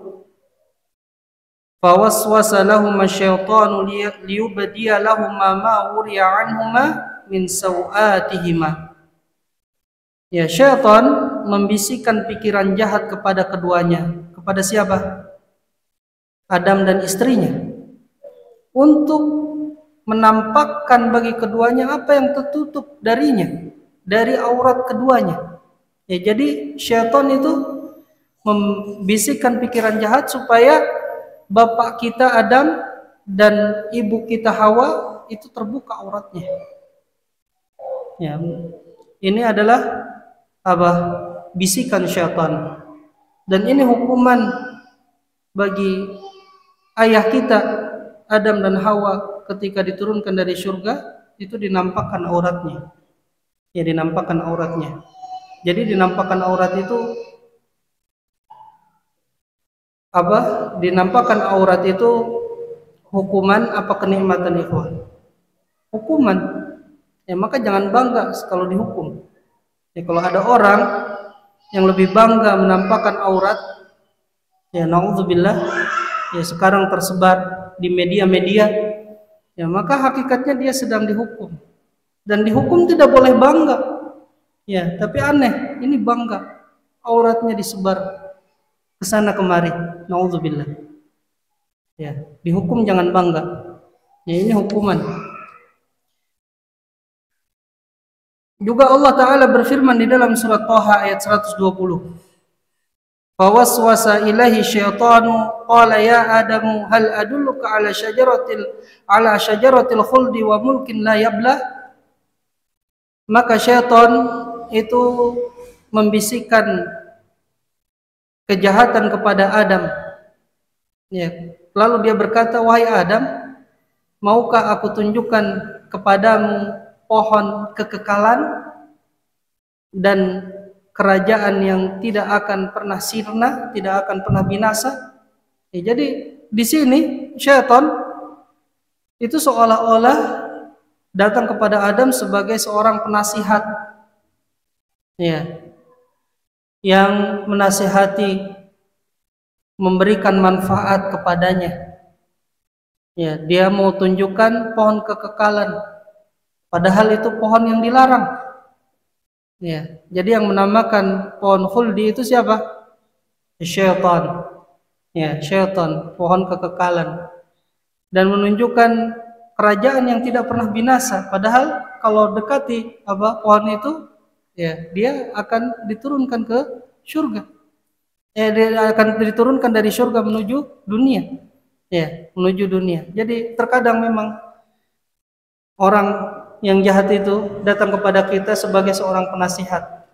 fawaswasa lahum asyaitanu liyubdiya lahum ma wuriya anhuma min sawatihima. Ya, syaitan membisikkan pikiran jahat kepada keduanya. Kepada siapa? Adam dan istrinya, untuk menampakkan bagi keduanya apa yang tertutup darinya, dari aurat keduanya. Ya, jadi syaitan itu membisikkan pikiran jahat supaya bapak kita Adam dan ibu kita Hawa itu terbuka auratnya. Ya, ini adalah apa? Bisikan syaitan. Dan ini hukuman bagi ayah kita Adam dan Hawa ketika diturunkan dari surga, itu dinampakkan auratnya. Ya, dinampakkan auratnya. Jadi dinampakkan aurat itu apa? Dinampakkan aurat itu hukuman apa kenikmatan, ikhwan? Hukuman. Ya, maka jangan bangga kalau dihukum. Ya, kalau ada orang yang lebih bangga menampakkan aurat, ya naudzubillah, ya sekarang tersebar di media-media, ya maka hakikatnya dia sedang dihukum. Dan dihukum tidak boleh bangga. Ya, tapi aneh, ini bangga. Auratnya disebar ke sana kemari. Naudzubillah. Ya, dihukum jangan bangga. Ya, ini hukuman. Juga Allah Ta'ala berfirman di dalam surat Thaha ayat 120. Fawaswasa ilahi syaitanu qala ya Adamu hal adulluka ala syajaratil khuldi wa mulkin la yablah. Maka syaitan itu membisikkan kejahatan kepada Adam. Ya, lalu dia berkata, wahai Adam, maukah aku tunjukkan kepadamu pohon kekekalan dan kerajaan yang tidak akan pernah sirna, tidak akan pernah binasa. Ya, jadi di sini syaitan itu seolah-olah datang kepada Adam sebagai seorang penasihat, ya, yang menasihati, memberikan manfaat kepadanya. Ya, dia mau tunjukkan pohon kekekalan, padahal itu pohon yang dilarang. Ya, jadi yang menamakan pohon khuldi itu siapa? Syaitan. Ya, syaitan, pohon kekekalan. Dan menunjukkan kerajaan yang tidak pernah binasa, padahal kalau dekati pohon itu, ya dia akan diturunkan ke surga. Ya, dia akan diturunkan dari surga menuju dunia. Ya, menuju dunia. Jadi terkadang memang orang yang jahat itu datang kepada kita sebagai seorang penasihat.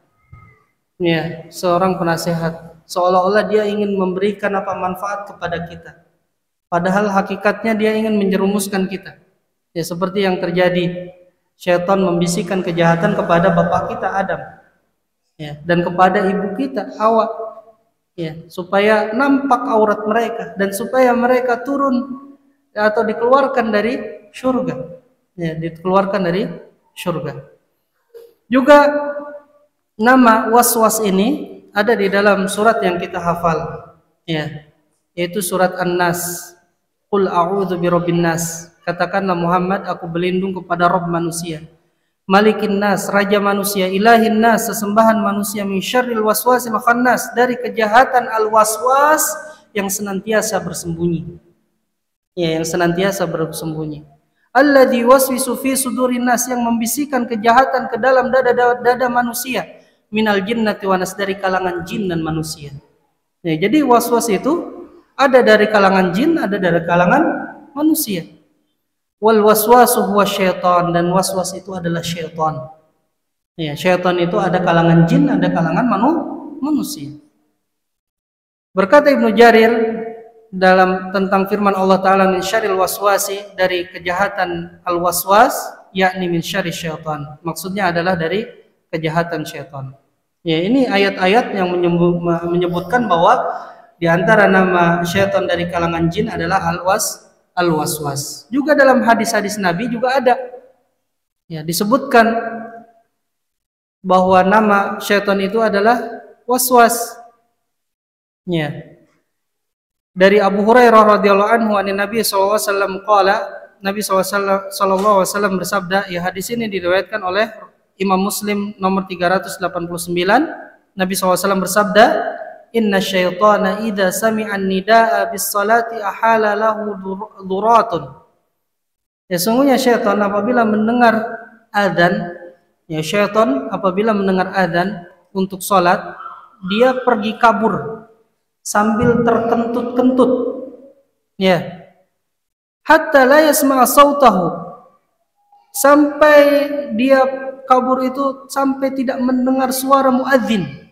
Ya, seorang penasihat. Seolah-olah dia ingin memberikan manfaat kepada kita. Padahal hakikatnya dia ingin menjerumuskan kita. Ya, seperti yang terjadi. Syaitan membisikkan kejahatan kepada bapak kita Adam. Ya, dan kepada ibu kita Hawa. Ya, supaya nampak aurat mereka dan supaya mereka turun atau dikeluarkan dari surga. Ya, dikeluarkan dari surga. Juga nama waswas ini ada di dalam surat yang kita hafal, ya, yaitu surat An-Nas. Qul a'udzu birabbin nas. Katakanlah Muhammad, aku berlindung kepada Rabb manusia. Malikin nas, raja manusia, ilahin nas, sesembahan manusia, min syarril waswasil khannas, dari kejahatan al-waswas yang senantiasa bersembunyi. Ya, yang senantiasa bersembunyi. Alladzi waswisu fi sudurin nas, yang membisikkan kejahatan ke dalam dada manusia, minal jinnati wa nas, dari kalangan jin dan manusia. Ya, jadi waswas itu ada dari kalangan jin, ada dari kalangan manusia. Wal waswasu huwa syaitan, dan waswas itu adalah syaitan. Ya, syaitan itu ada kalangan jin, ada kalangan manusia. Berkata Ibnu Jarir dalam tentang firman Allah Ta'ala, min syarril waswasi, dari kejahatan al-waswas, yakni min syarri syaitan, maksudnya adalah dari kejahatan syaitan. Ya, ini ayat-ayat yang menyebutkan bahwa di antara nama syaitan dari kalangan jin adalah al-waswas. Juga dalam hadis-hadis Nabi juga ada, ya, disebutkan bahwa nama syaitan itu adalah waswas. Ya. Dari Abu Hurairah radhiyallahu anhu, Nabi sallallahu alaihi wasallam qala, Nabi sallallahu alaihi wasallam bersabda, ya, hadis ini diriwayatkan oleh Imam Muslim nomor 389. Nabi SAW bersabda, inna syaitana idza sami'an nidaa bis salati ahala lahu duratun. Ya, sungguhnya syaitan apabila mendengar adzan, ya, syaitan apabila mendengar adzan untuk salat, dia pergi kabur sambil terkentut-kentut. Ya. Hatta la yasma'a sautahu, sampai dia kabur itu sampai tidak mendengar suara muadzin.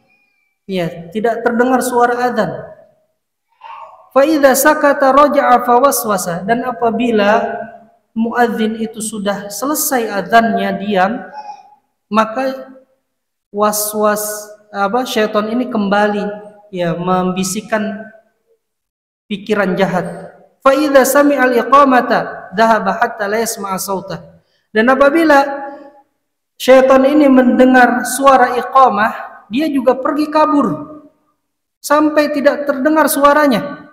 Ya, tidak terdengar suara adzan. Fa idza sakata raja'a fa waswasa, dan apabila muadzin itu sudah selesai adzannya, diam, maka syaitan ini kembali, ya, membisikkan pikiran jahat. Fa idza sami'al iqamata dhahaba hatta la yasma'a sautah, dan apabila syaitan ini mendengar suara iqamah, dia juga pergi kabur sampai tidak terdengar suaranya.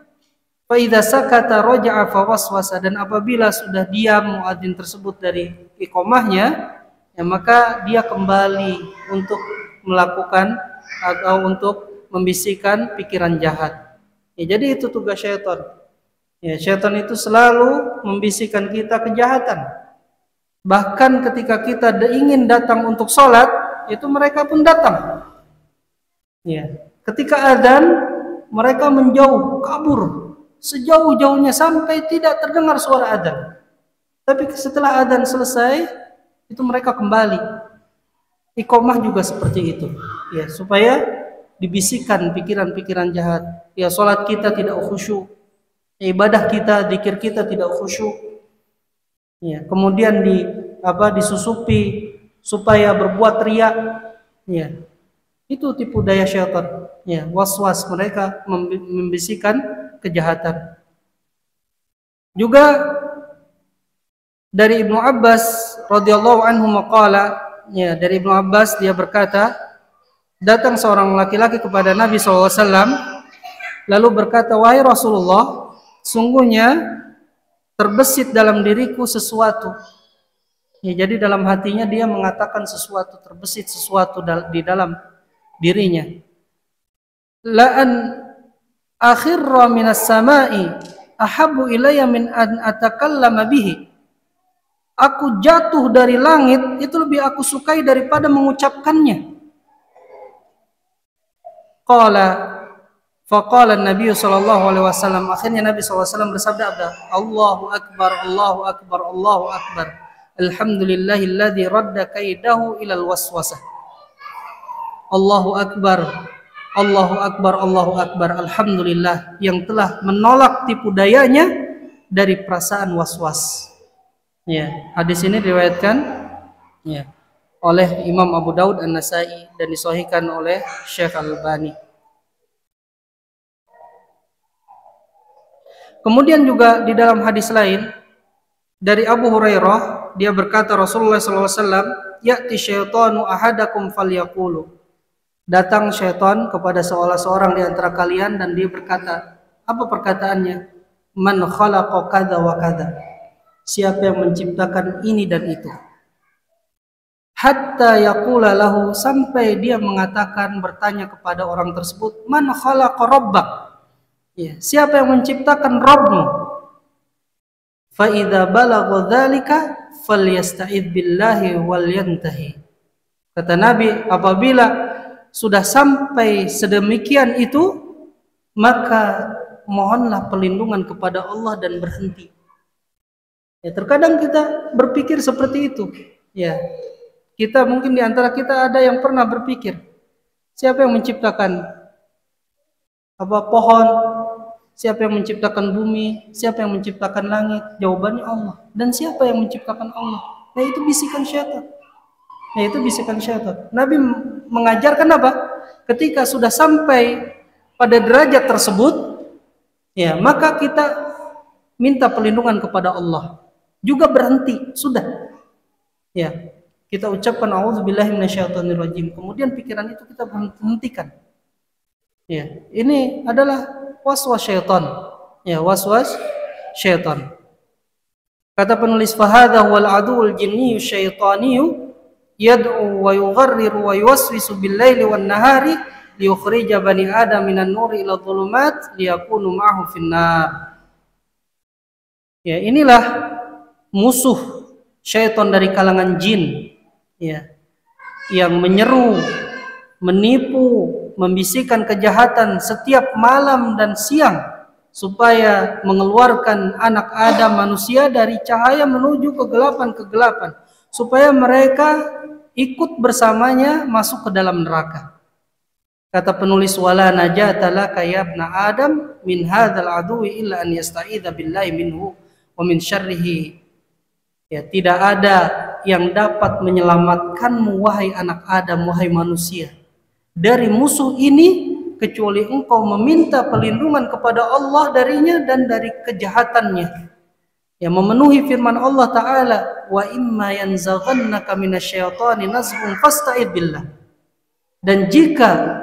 Fa idza sakata raja'a fa waswasa, dan apabila sudah diam muadzin tersebut dari iqamahnya, ya, maka dia kembali untuk melakukan atau untuk membisikkan pikiran jahat. Ya, jadi itu tugas syaitan. Ya, syaitan itu selalu membisikkan kita kejahatan. Bahkan ketika kita ingin datang untuk sholat, itu mereka pun datang. Ya, ketika adzan, mereka menjauh, kabur sejauh-jauhnya sampai tidak terdengar suara adzan. Tapi setelah adzan selesai, itu mereka kembali. Iqamah juga seperti itu. Ya, supaya dibisikkan pikiran-pikiran jahat. Ya, sholat kita tidak khusyuk, ibadah kita, zikir kita tidak khusyuk. Ya, kemudian disusupi supaya berbuat riya. Ya, itu tipu daya syaitan. Ya, waswas, mereka membisikkan kejahatan. Juga dari Ibnu Abbas radhiyallahu anhu maqala, ya, dari Ibnu Abbas dia berkata, datang seorang laki-laki kepada Nabi SAW lalu berkata, wahai Rasulullah, sungguhnya terbesit dalam diriku sesuatu. Ya, jadi dalam hatinya dia mengatakan sesuatu, terbesit sesuatu di dalam dirinya. La an akhirra minas sama'i ahabbu ilayya min an atakallama bihi. Aku jatuh dari langit itu lebih aku sukai daripada mengucapkannya. Faqala Nabi sallallahu alaihi wasallam, akhirnya Nabi sallallahu alaihi wasallam bersabda, Allahu akbar, Allahu akbar, Allahu akbar. Alhamdulillahilladzi radda kaidahu ilal waswasah. Allahu akbar, Allahu akbar, Allahu akbar. Alhamdulillah yang telah menolak tipu dayanya dari perasaan was-was. Ya, hadis ini diriwayatkan ya oleh Imam Abu Daud An-Nasai dan disahihkan oleh Syekh Al-Albani. Kemudian juga di dalam hadis lain dari Abu Hurairah, dia berkata Rasulullah SAW, ya'ti syaitanu ahadakum falyaqulu. Datang syaitan kepada salah seorang di antara kalian dan dia berkata, apa perkataannya? Man khalaqa kadza wa kadza. Siapa yang menciptakan ini dan itu? Hatta yaqula lahu, sampai dia mengatakan, bertanya kepada orang tersebut, man khalaqa rabbak. Ya, siapa yang menciptakan Rabbmu? Fa idza balagha dzalika falyasta'id billahi wal yantahi. Kata Nabi, apabila sudah sampai sedemikian itu, maka mohonlah perlindungan kepada Allah dan berhenti. Ya, terkadang kita berpikir seperti itu. Ya, kita mungkin di antara kita ada yang pernah berpikir, siapa yang menciptakan pohon? Siapa yang menciptakan bumi? Siapa yang menciptakan langit? Jawabannya Allah. Dan siapa yang menciptakan Allah? Nah, itu bisikan syaitan. Nah, itu bisikan syaitan. Nabi mengajarkan apa? Ketika sudah sampai pada derajat tersebut, ya, maka kita minta perlindungan kepada Allah. Juga berhenti, sudah. Ya, kita ucapkan auzubillahi minasyaitonirrajim. Kemudian pikiran itu kita hentikan. Ya, ini adalah waswas syaitan. Ya, waswas syaitan. Kata penulis, fahadha wal aduul jinniyu syaitaniyu yad'u wa yugharriru wa yuwaswisu bil laili wan nahari liyukhrija bani adam minan nuri ila dhulumat liyakunu ma'ahu finnar. Ya, inilah musuh syaitan dari kalangan jin, ya, yang menyeru, menipu, membisikkan kejahatan setiap malam dan siang supaya mengeluarkan anak Adam manusia dari cahaya menuju kegelapan-kegelapan, supaya mereka ikut bersamanya masuk ke dalam neraka. Kata penulis, wala najata laka ya ibna Adam min hadzal aduwi illa an yasta'idza billahi minhu wa min syarrihi. Ya, tidak ada yang dapat menyelamatkanmu wahai anak Adam, wahai manusia, dari musuh ini kecuali engkau meminta perlindungan kepada Allah darinya dan dari kejahatannya. Ya, memenuhi firman Allah Ta'ala, wa imma yanzaghannaka minasyaitani nazghun fasta'id billah. Dan jika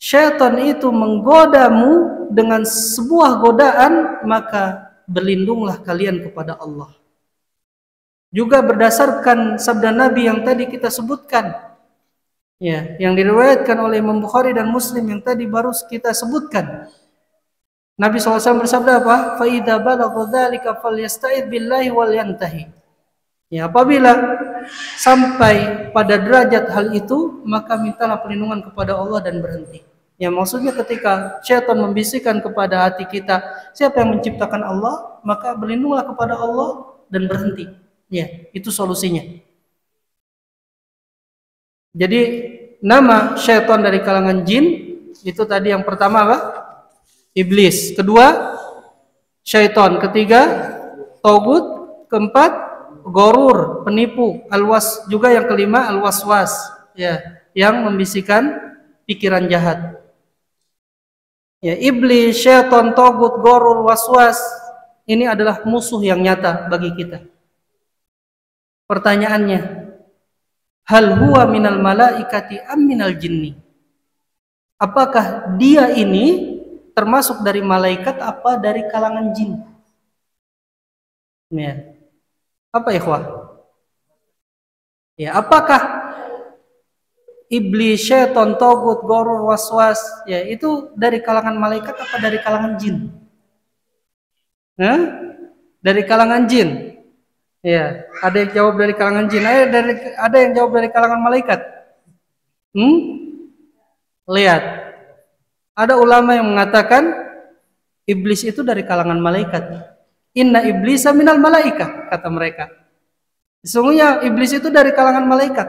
syaitan itu menggodamu dengan sebuah godaan, maka berlindunglah kalian kepada Allah. Juga berdasarkan sabda Nabi yang tadi kita sebutkan, ya, yang diriwayatkan oleh Imam Bukhari dan Muslim yang tadi baru kita sebutkan. Nabi SAW bersabda apa? Fa idza balagha dzalika falyasta'id billahi wal yantahi. Ya, apabila sampai pada derajat hal itu, maka mintalah perlindungan kepada Allah dan berhenti. Ya, maksudnya ketika syaitan membisikkan kepada hati kita, siapa yang menciptakan Allah, maka berlindunglah kepada Allah dan berhenti. Ya, itu solusinya. Jadi nama syaitan dari kalangan jin itu tadi yang pertama apa? Iblis. Kedua, syaitan. Ketiga, togut. Keempat, gorur, penipu. Alwas, juga yang kelima, alwaswas, ya, yang membisikkan pikiran jahat. Ya, iblis, syaitan, togut, gorur, waswas, ini adalah musuh yang nyata bagi kita. Pertanyaannya, hal huwa minal malaikati am minal jinni? Apakah dia ini termasuk dari malaikat apa dari kalangan jin? Ya. Apa ikhwah? Ya, apakah iblis, syaitan, togut, gorur, waswas, ya, itu dari kalangan malaikat apa dari kalangan jin? Nah, dari kalangan jin. Ya, ada yang jawab dari kalangan jin, ada yang jawab dari kalangan malaikat. Lihat, ada ulama yang mengatakan iblis itu dari kalangan malaikat. Inna iblisa minal malaika, kata mereka. Sesungguhnya iblis itu dari kalangan malaikat.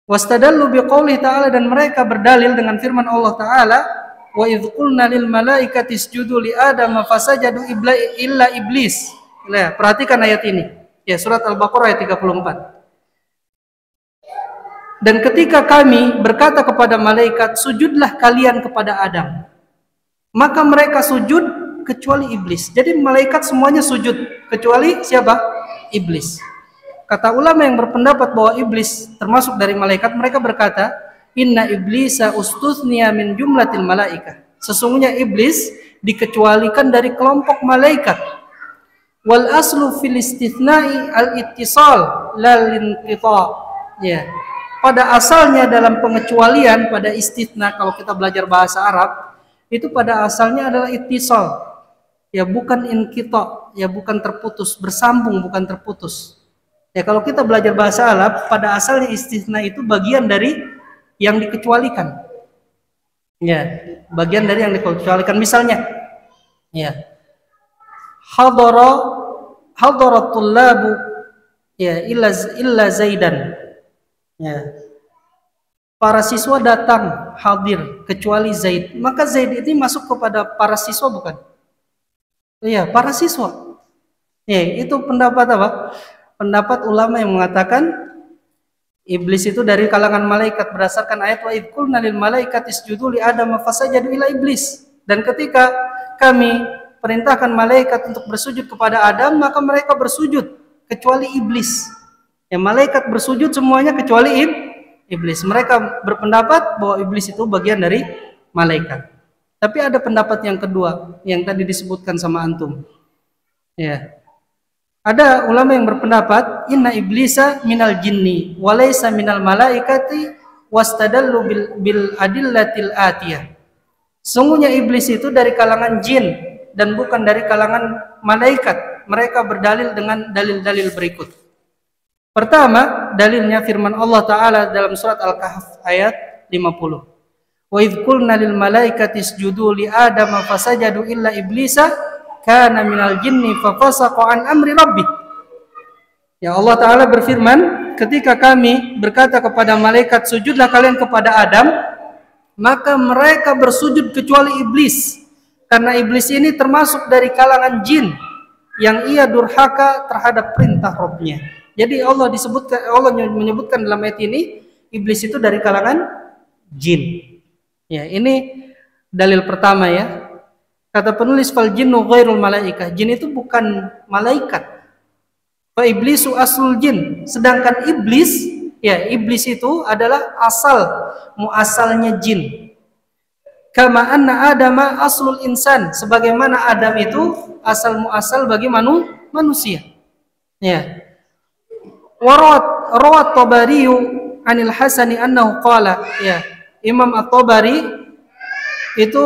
Wastadallu biqoulih ta'ala, dan mereka berdalil dengan firman Allah Ta'ala, wa idh qulna lil malaikati isjudu li adama fasajadu illa iblis. Nah, perhatikan ayat ini. Ya, surat Al-Baqarah ayat 34. Dan ketika kami berkata kepada malaikat, sujudlah kalian kepada Adam, maka mereka sujud kecuali iblis. Jadi malaikat semuanya sujud kecuali siapa? Iblis. Kata ulama yang berpendapat bahwa iblis termasuk dari malaikat, mereka berkata, inna iblisa ustuthniya min jumlatil malaika. Sesungguhnya iblis dikecualikan dari kelompok malaikat. Wal aslu fil istithna'i al-ittisal lal inqita'. Ya. Pada asalnya dalam pengecualian, pada istithna, kalau kita belajar bahasa Arab, itu pada asalnya adalah ittisal. Ya, bukan inqita', ya bukan terputus, bersambung bukan terputus. Ya, kalau kita belajar bahasa Arab, pada asalnya istithna itu bagian dari yang dikecualikan. Ya, bagian dari yang dikecualikan. Misalnya, ya, hadaratul labu, ya, illa Zaidan. Ya. Para siswa datang hadir kecuali Zaid. Maka Zaid ini masuk kepada para siswa bukan? Iya, para siswa. Ya, itu pendapat apa? Pendapat ulama yang mengatakan iblis itu dari kalangan malaikat berdasarkan ayat wa idh qulna lil malaikati isjudu li adama fasajadu illa iblis. Dan ketika kami perintahkan malaikat untuk bersujud kepada Adam, maka mereka bersujud kecuali iblis. Ya, malaikat bersujud semuanya kecuali iblis. Mereka berpendapat bahwa iblis itu bagian dari malaikat. Tapi ada pendapat yang kedua yang tadi disebutkan sama antum. Ya. Ada ulama yang berpendapat inna iblisa minal jinni walaysa minal malaikati wastadallu bil adillatil atiyah. Sungguhnya iblis itu dari kalangan jin dan bukan dari kalangan malaikat. Mereka berdalil dengan dalil-dalil berikut. Pertama, dalilnya firman Allah Ta'ala dalam surat Al-Kahf ayat 50. Wa idh qulna lil malaikati isjudu li adama fasajadu illa iblisa kana minal jinni fafasaqa an amri rabbih. Ya, Allah Ta'ala berfirman, ketika kami berkata kepada malaikat sujudlah kalian kepada Adam, maka mereka bersujud kecuali iblis. Karena iblis ini termasuk dari kalangan jin yang ia durhaka terhadap perintah Rabbnya. Jadi Allah menyebutkan dalam ayat ini iblis itu dari kalangan jin. Ya, ini dalil pertama ya. Kata penulis fal jinnu ghairul malaikah. Jin itu bukan malaikat. Fa iblisu aslul jin. Sedangkan iblis, ya iblis itu adalah muasalnya jin. Kama anna adama aslul insan. Sebagaimana Adam itu asal bagi manusia. Ya. Rawat Tabari anil Hasani annahu qala, ya, Imam At-Tabari itu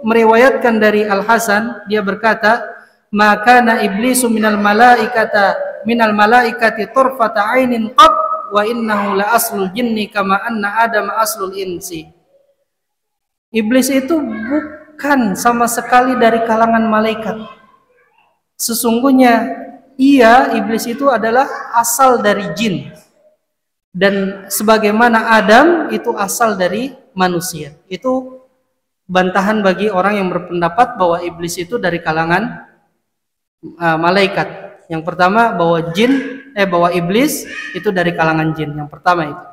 meriwayatkan dari Al-Hasan, dia berkata, maka na iblisu minal malaikati turfata ainin qat wa innahu la aslul jinni kama anna Adam aslul insi. Iblis itu bukan sama sekali dari kalangan malaikat. Sesungguhnya iblis itu adalah asal dari jin. Dan sebagaimana Adam itu asal dari manusia. Itu bantahan bagi orang yang berpendapat bahwa iblis itu dari kalangan malaikat. Yang pertama bahwa iblis itu dari kalangan jin. Yang pertama itu.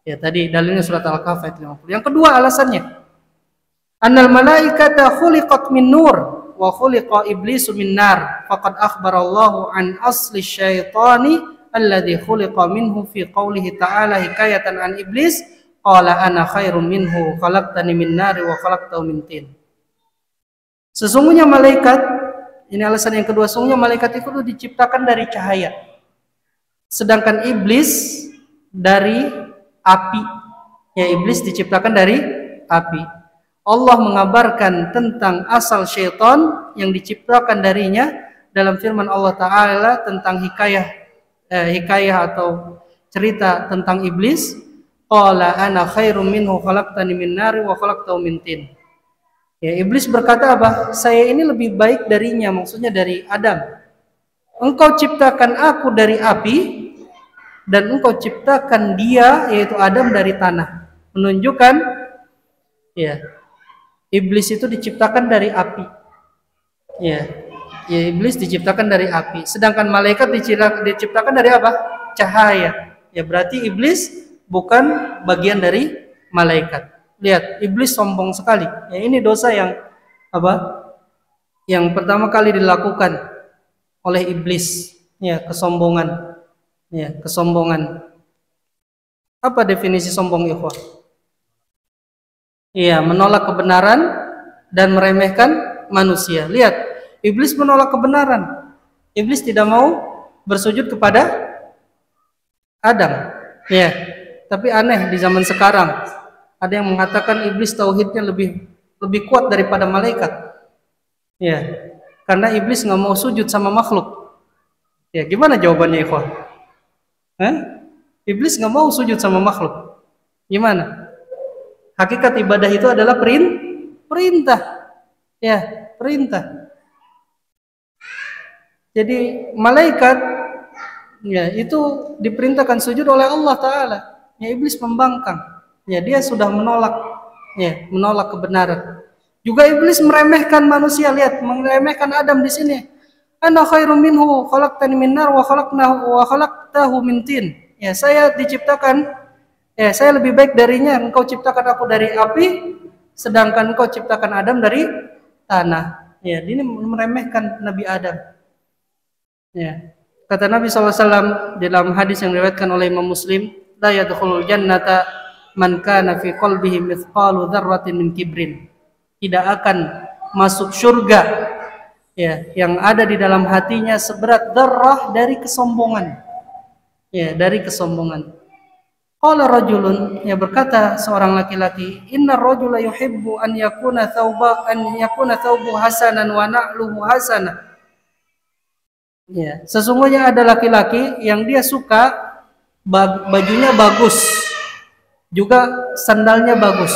Ya, tadi dalilnya surat Al-Kahf ayat 50. Yang kedua alasannya, annal malaikata khuliqat min nur wa khuliqa iblisu min nar faqad akhbarallahu an asli syaitani alladhi khuliqa minhu fi qawlihi ta'ala hikayatan an iblis qala ana khairum minhu khalaqtani min nari wa khalaqtahu min tin. Sesungguhnya malaikat, ini alasan yang kedua, sesungguhnya malaikat itu diciptakan dari cahaya, sedangkan iblis dari api. Ya, iblis diciptakan dari api. Allah mengabarkan tentang asal syaitan yang diciptakan darinya dalam firman Allah Ta'ala tentang hikayah atau cerita tentang iblis. Qala ana khairum minhu khalaqtani min nari wa khalaqtahu min tin. Ya, iblis berkata apa? Saya ini lebih baik darinya, maksudnya dari Adam. engkau ciptakan aku dari api dan engkau ciptakan dia, yaitu Adam, dari tanah. Menunjukkan ya, iblis itu diciptakan dari api. Ya, iblis diciptakan dari api, sedangkan malaikat diciptakan dari apa? Cahaya. Ya, berarti iblis bukan bagian dari malaikat. Lihat, iblis sombong sekali. Ya, ini dosa yang apa? Yang pertama kali dilakukan oleh iblis. Ya, kesombongan. Ya, kesombongan. Apa definisi sombong, ikhwah? Iya, menolak kebenaran dan meremehkan manusia. Lihat, iblis menolak kebenaran. Iblis tidak mau bersujud kepada Adam. Ya, tapi aneh di zaman sekarang ada yang mengatakan iblis tauhidnya lebih kuat daripada malaikat. Ya, karena iblis nggak mau sujud sama makhluk. Ya, gimana jawabannya, ikhwah? Iblis nggak mau sujud sama makhluk. Gimana? Hakikat ibadah itu adalah perintah. Ya, perintah. Jadi malaikat ya itu diperintahkan sujud oleh Allah Ta'ala. Ya, iblis membangkang. Ya, dia sudah menolak kebenaran. Juga iblis meremehkan manusia. Lihat, meremehkan Adam di sini. Ana khairum minhu, khalaqtani min nar wa khalaqtahu min tin. Ya, saya diciptakan, ya, saya lebih baik darinya. Engkau ciptakan aku dari api, sedangkan engkau ciptakan Adam dari tanah. Ya, ini meremehkan Nabi Adam. Ya. Kata Nabi SAW dalam hadis yang diriwayatkan oleh Imam Muslim, la yadkhulul jannata man kana fi qalbihi mithqalu dzarratin min kibrin. Tidak akan masuk surga ya yang ada di dalam hatinya seberat dzarrah dari kesombongan. Ya, dari kesombongan. Qala rajulun, ya berkata seorang laki-laki, inna rajula yuhibbu an yakuna thawbu hasanan wa na'luhu hasanah. Ya, sesungguhnya ada laki-laki yang dia suka bajunya bagus, juga sandalnya bagus.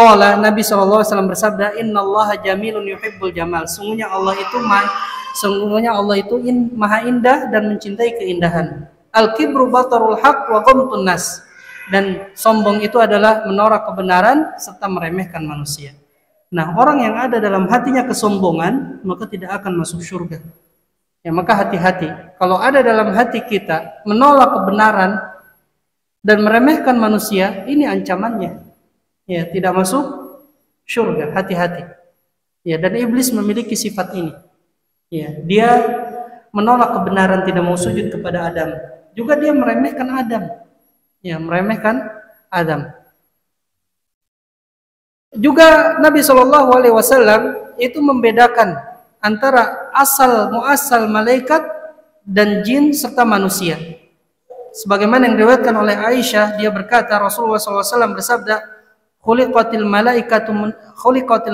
Qala, Nabi SAW bersabda, innallaha jamilun yuhibbul jamal. Sesungguhnya Allah itu maha indah dan mencintai keindahan. Al-kibru batarul haq wa ghamtun nas. Dan sombong itu adalah menolak kebenaran serta meremehkan manusia. Nah, orang yang ada dalam hatinya kesombongan, maka tidak akan masuk surga. Ya, maka hati-hati. Kalau ada dalam hati kita menolak kebenaran dan meremehkan manusia, ini ancamannya. Ya, tidak masuk surga. Hati-hati. Ya, dan iblis memiliki sifat ini. Ya, dia menolak kebenaran, tidak mau sujud kepada Adam. Juga dia meremehkan Adam. Ya, meremehkan Adam. Juga Nabi SAW itu membedakan antara muasal malaikat dan jin serta manusia. Sebagaimana yang diriwayatkan oleh Aisyah, dia berkata Rasulullah SAW bersabda, khuliqatil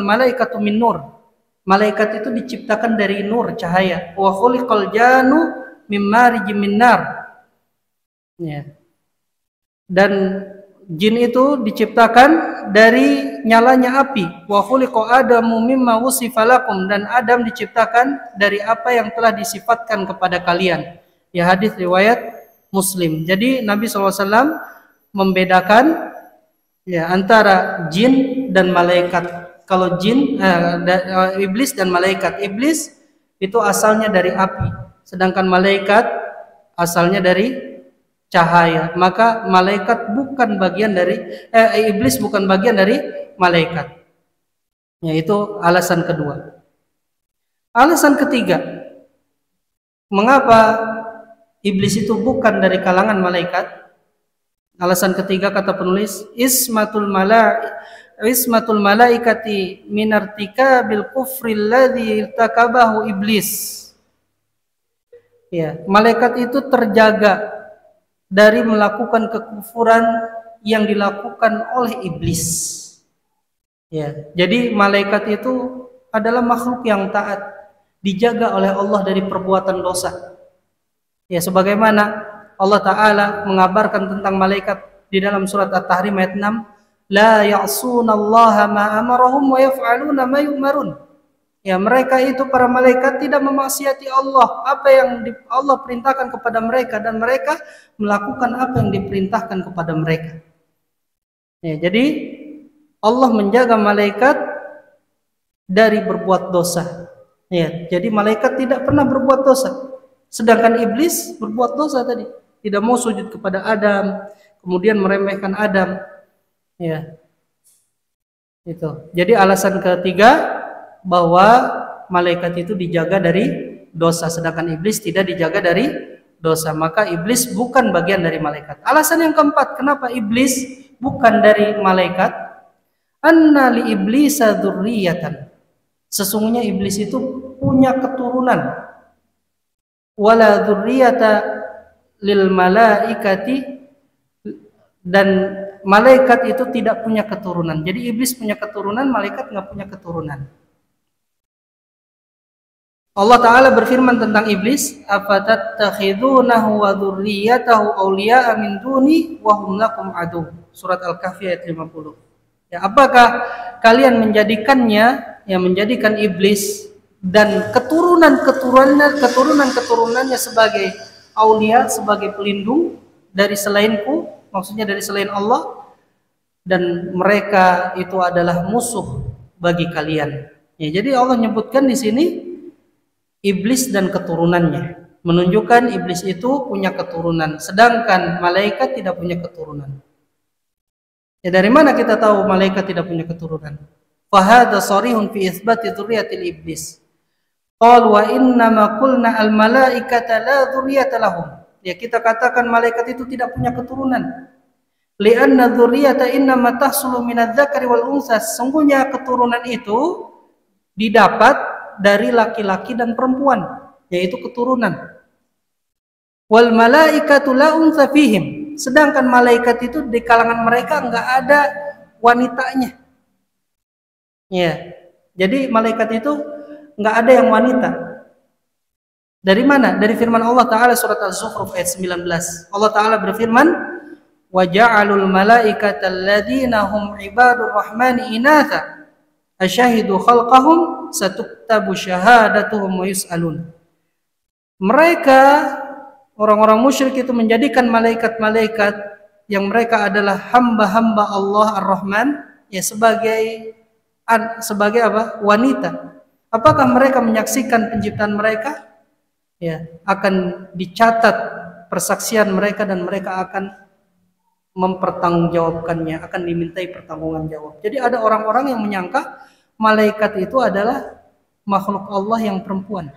malaikatu min nur. Malaikat itu diciptakan dari nur, cahaya. Wa khuliqal janu mim marijim min nar. Ya. Dan jin itu diciptakan dari nyalanya api. Wa khuliqa adamu mimma wusifa lakum, dan Adam diciptakan dari apa yang telah disifatkan kepada kalian. Ya, hadis riwayat Muslim. Jadi Nabi SAW membedakan ya antara jin dan malaikat. Kalau jin iblis dan malaikat. Iblis itu asalnya dari api, sedangkan malaikat asalnya dari cahaya. Maka malaikat bukan bagian dari iblis bukan bagian dari malaikat. Yaitu alasan kedua. Alasan ketiga, mengapa iblis itu bukan dari kalangan malaikat? Alasan ketiga kata penulis, ismatul malaikati min irtikabil kufri alladhi irtakabahu iblis. Ya, malaikat itu terjaga dari melakukan kekufuran yang dilakukan oleh iblis. Ya, jadi malaikat itu adalah makhluk yang taat, dijaga oleh Allah dari perbuatan dosa. Ya, sebagaimana Allah Ta'ala mengabarkan tentang malaikat di dalam surat At-Tahrim ayat 6, la ya'sunallaha ma amarahum wa yaf'aluna ma yu'marun. Ya, mereka itu para malaikat tidak memaksiati Allah, apa yang Allah perintahkan kepada mereka, dan mereka melakukan apa yang diperintahkan kepada mereka. Ya, jadi Allah menjaga malaikat dari berbuat dosa. Ya, jadi malaikat tidak pernah berbuat dosa. Sedangkan iblis berbuat dosa tadi. Tidak mau sujud kepada Adam, kemudian meremehkan Adam. Ya. Itu. Jadi alasan ketiga bahwa malaikat itu dijaga dari dosa, sedangkan iblis tidak dijaga dari dosa. Maka iblis bukan bagian dari malaikat. Alasan yang keempat, kenapa iblis bukan dari malaikat? Anna li iblisa dzurriyyatan. Sesungguhnya iblis itu punya keturunan. Wala dzurriyyata lil malaikati, dan malaikat itu tidak punya keturunan. Jadi iblis punya keturunan, malaikat nggak punya keturunan. Allah Ta'ala berfirman tentang iblis, afatattakhidunahu wa dzurriyyatahu awliya'a min duni wa hum lakum adu. Surat Al-Kahfi ayat 50. Ya, apakah kalian menjadikan iblis dan keturunannya sebagai aulia, sebagai pelindung dari selainku, maksudnya dari selain Allah, dan mereka itu adalah musuh bagi kalian. Ya, jadi Allah nyebutkan di sini iblis dan keturunannya, menunjukkan iblis itu punya keturunan, sedangkan malaikat tidak punya keturunan. Ya, dari mana kita tahu malaikat tidak punya keturunan? Fahadha sharihun fi itsbati dzurriyyatil iblis. Qal wa inna ma qulna al malaikata la dzurriyyata lahum. Ya, kita katakan malaikat itu tidak punya keturunan. Li'anna dzurriyyata inna ma tahsulu minadz-dzakari wal unsa. Sungguhnya keturunan itu didapat dari laki-laki dan perempuan, yaitu keturunan. Wal malaikatu la unsa fihim. Sedangkan malaikat itu di kalangan mereka enggak ada wanitanya. Ya. Jadi malaikat itu enggak ada yang wanita. Dari mana? Dari firman Allah Ta'ala surat Az-Zukhruf ayat 19. Allah Ta'ala berfirman, wa ja'alul malaikata alladhina hum ibadur rahmani inatha asyahidu khalqahum satuktabu syahadatuhum wa yus'alun. Mereka orang-orang musyrik itu menjadikan malaikat-malaikat yang mereka adalah hamba-hamba Allah Ar-Rahman, ya, sebagai apa? Wanita. Apakah mereka menyaksikan penciptaan mereka? Ya, akan dicatat persaksian mereka dan mereka akan mempertanggungjawabkannya, akan dimintai pertanggungjawab. Jadi ada orang-orang yang menyangka malaikat itu adalah makhluk Allah yang perempuan.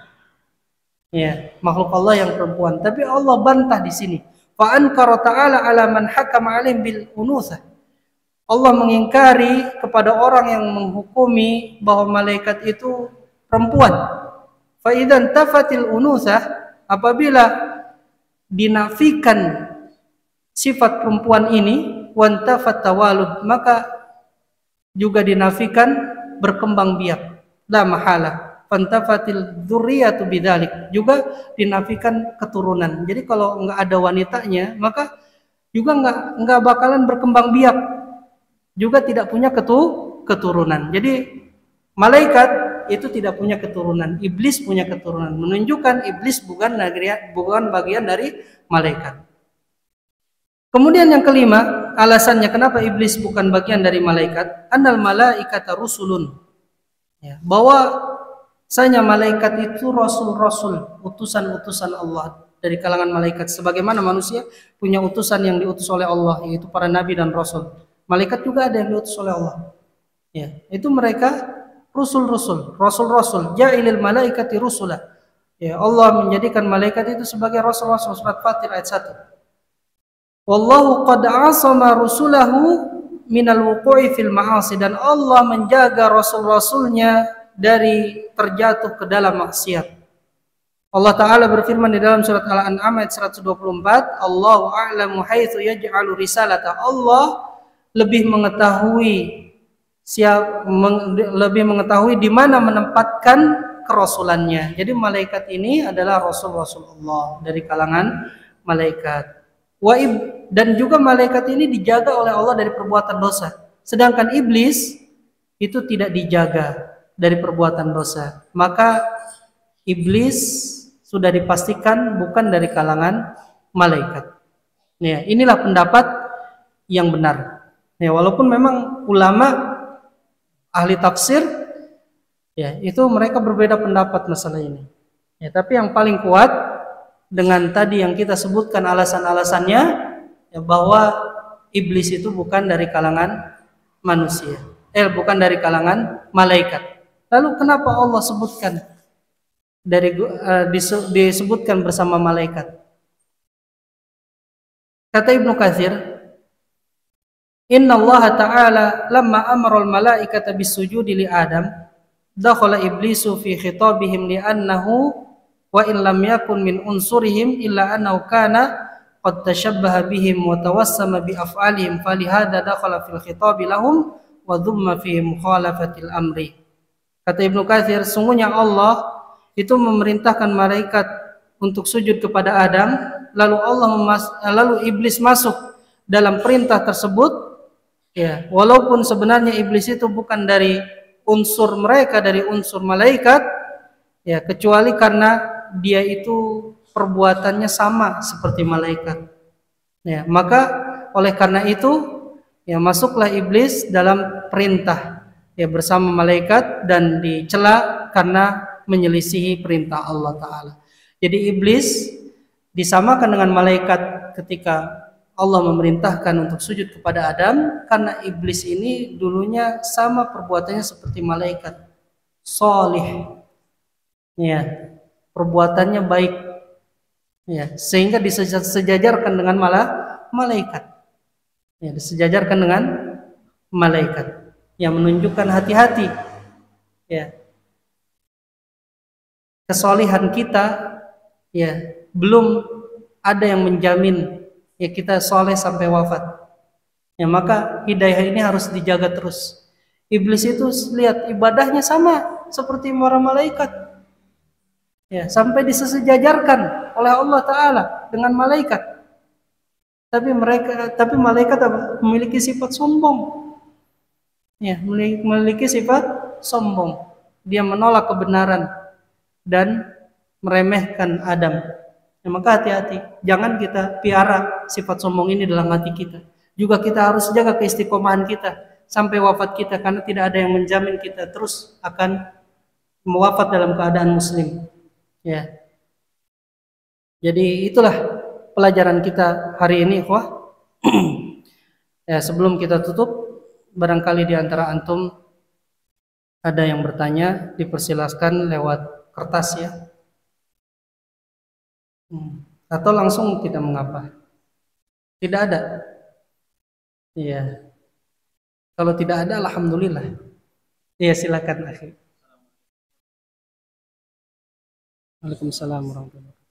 Ya, makhluk Allah yang perempuan. Tapi Allah bantah di sini. Fa ankara ta'ala 'ala man hakama 'alaihim bil unutsah. Allah mengingkari kepada orang yang menghukumi bahwa malaikat itu perempuan. Fa idzan tafatil unutsah, apabila dinafikan sifat perempuan ini, wantafat tawalud, maka juga dinafikan berkembang biak. La mahala. Fantafatil dzurriyyatu bidzalik, juga dinafikan keturunan. Jadi kalau enggak ada wanitanya, maka juga enggak bakalan berkembang biak. Juga tidak punya keturunan. Jadi malaikat itu tidak punya keturunan, iblis punya keturunan, menunjukkan iblis bukan bagian dari malaikat. Kemudian yang kelima, alasannya kenapa iblis bukan bagian dari malaikat, annal malaikata rusulun. Ya, bahwa sanya malaikat itu rasul-rasul, utusan-utusan Allah dari kalangan malaikat. Sebagaimana manusia punya utusan yang diutus oleh Allah, yaitu para nabi dan rasul. Malaikat juga ada yang diutus oleh Allah. Ya, itu mereka rasul-rasul. Ja'ilil malaikati rusula. Ya, Allah menjadikan malaikat itu sebagai rasul-rasul. Surat Fatir ayat 1. Wallahu qad asama rusulahu minal wuqu'i fil ma'asi, dan Allah menjaga rasul-rasulnya dari terjatuh ke dalam maksiat. Allah Ta'ala berfirman di dalam surat Al-An'am ayat 124, Allahu a'lamu haitsu yaj'alu risalata. Allah lebih mengetahui di mana menempatkan kerasulannya. Jadi malaikat ini adalah rasul-rasul Allah dari kalangan malaikat. Dan juga malaikat ini dijaga oleh Allah dari perbuatan dosa. Sedangkan iblis itu tidak dijaga. dari perbuatan dosa. Maka iblis sudah dipastikan bukan dari kalangan malaikat. Ya, inilah pendapat yang benar. Ya, walaupun memang ulama ahli tafsir ya itu mereka berbeda pendapat masalah ini. Ya, tapi yang paling kuat dengan tadi yang kita sebutkan alasan-alasannya ya, bahwa iblis itu bukan dari kalangan manusia. Bukan dari kalangan malaikat. Lalu kenapa Allah sebutkan disebutkan bersama malaikat? Kata Ibnu Katsir, Inna Allah Ta'ala lamma amara al-malaikata bis-sujudi li Adam, dakhala iblisu fi khitabihim li'annahu wa in lam yakun min unsurihim illa annahu kana qad tashabbaha bihim wa tawassama bi af'alihim falihada dakhala fil khitabi lahum wa dhumma fi mukhalafatil amri. Kata Ibnu Katsir, sungguhnya Allah itu memerintahkan malaikat untuk sujud kepada Adam, lalu iblis masuk dalam perintah tersebut. Ya, walaupun sebenarnya iblis itu bukan dari unsur mereka, dari unsur malaikat, ya, kecuali karena dia itu perbuatannya sama seperti malaikat. Ya, maka oleh karena itu, ya, masuklah iblis dalam perintah ya bersama malaikat dan dicela karena menyelisihi perintah Allah Ta'ala. Jadi iblis disamakan dengan malaikat ketika Allah memerintahkan untuk sujud kepada Adam, karena iblis ini dulunya sama perbuatannya seperti malaikat, solih, ya, perbuatannya baik, ya, sehingga disejajarkan dengan malaikat, ya, disejajarkan dengan malaikat, yang menunjukkan hati-hati, ya, kesolihan kita, ya, belum ada yang menjamin ya kita soleh sampai wafat. Ya, maka hidayah ini harus dijaga terus. Iblis itu lihat ibadahnya sama seperti para malaikat. Ya, sampai disejajarkan oleh Allah Ta'ala dengan malaikat. Tapi malaikat apa? Memiliki sifat sombong. Ya, memiliki sifat sombong. Dia menolak kebenaran dan meremehkan Adam. Ya, maka hati-hati, jangan kita piara sifat sombong ini dalam hati kita. Juga kita harus jaga keistiqomahan kita sampai wafat kita, karena tidak ada yang menjamin kita terus akan wafat dalam keadaan muslim. Ya. Jadi itulah pelajaran kita hari ini, ikhwah. Ya, sebelum kita tutup, barangkali di antara antum ada yang bertanya, dipersilaskan lewat kertas ya. Atau langsung tidak mengapa. Tidak ada. Iya. Kalau tidak ada, alhamdulillah. Iya, silakan akhi. Waalaikumsalam warahmatullahi wabarakatuh.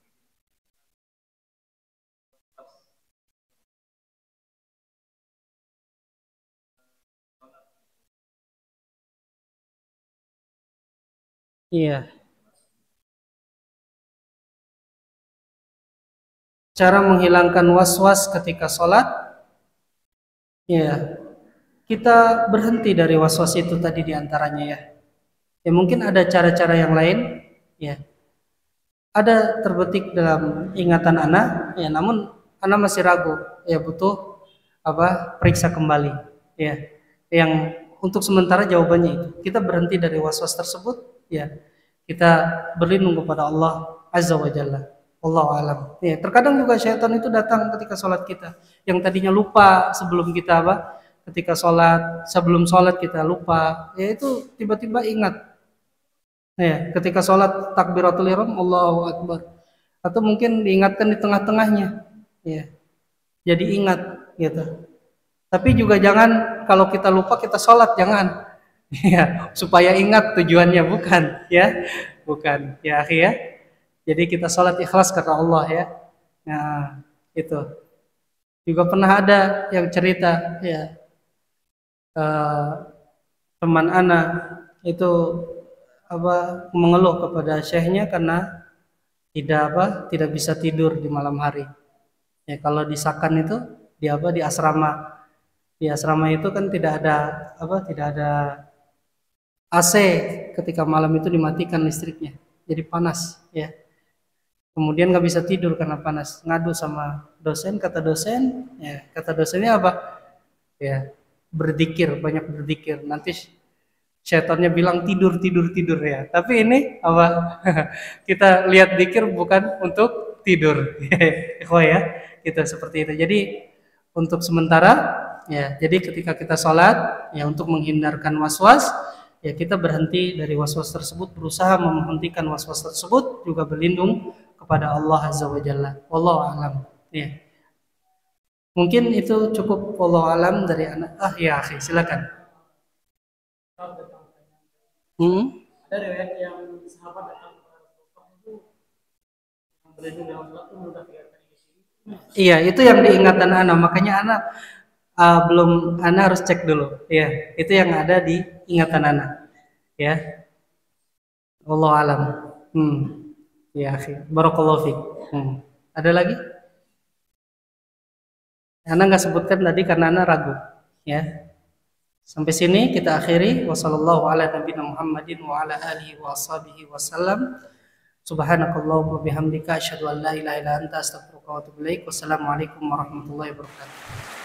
Iya. Cara menghilangkan was-was ketika sholat, ya, kita berhenti dari was-was itu tadi diantaranya ya. Ya, mungkin ada cara-cara yang lain, ya. Ada terbetik dalam ingatan ana, ya, namun ana masih ragu, ya, butuh periksa kembali, ya. Yang untuk sementara jawabannya itu, kita berhenti dari was-was tersebut, ya. Kita berlindung kepada Allah Azza wa Jalla. Allahu alam. Ya, terkadang juga syaitan itu datang ketika sholat kita. Yang tadinya lupa sebelum kita ketika sholat, sebelum sholat kita lupa. Ya, itu tiba-tiba ingat. Ya, ketika sholat takbiratul ihram, Allahu Akbar. Atau mungkin diingatkan di tengah-tengahnya. Ya, jadi ingat gitu. Tapi juga jangan kalau kita lupa kita sholat, jangan. Ya, supaya ingat tujuannya, bukan. Ya, bukan. Ya, akhi ya. Jadi kita sholat ikhlas karena Allah ya. Nah, itu. Juga pernah ada yang cerita ya, teman ana itu mengeluh kepada syekhnya karena tidak bisa tidur di malam hari. Ya, kalau di Sakan itu di asrama. Di asrama itu kan tidak ada AC ketika malam itu dimatikan listriknya, jadi panas ya. Kemudian nggak bisa tidur karena panas, ngadu sama dosen, kata dosen, ya kata dosennya apa? Ya berzikir, banyak berzikir. Nanti syaitannya bilang tidur tidur tidur ya. Tapi ini apa? Kita lihat zikir bukan untuk tidur, oh ya, kita seperti itu. Jadi untuk sementara, ya. Jadi ketika kita sholat, ya untuk menghindarkan waswas, ya kita berhenti dari waswas tersebut, berusaha menghentikan waswas tersebut, juga berlindung kepada Allah Azza wa Jalla. Wallahu a'lam. Ya. Mungkin itu cukup wallahu alam dari anak. Ya, akhi, silakan. Ada riwayat yang sahabat datang kepada Rasulullah itu berlindung dengan Allah itu mudah dikatakan di sini. Iya, itu yang diingatan anak. Makanya anak belum, anak harus cek dulu. Ya, itu yang ada di ingatan anak. Ya, wallahu alam. Ya, akhi. Barakallahu fiik. Ada lagi? Ana nggak sebutkan tadi karena Ana ragu, ya. Sampai sini kita akhiri. Wassallallahu ala nabiyina Muhammadin wa ala alihi wa ashabihi wasallam. Subhanakallahumma bihamdika asyhadu an la ilaha illa anta astaghfiruka wa atubu ilaik. Wassalamualaikum warahmatullahi wabarakatuh.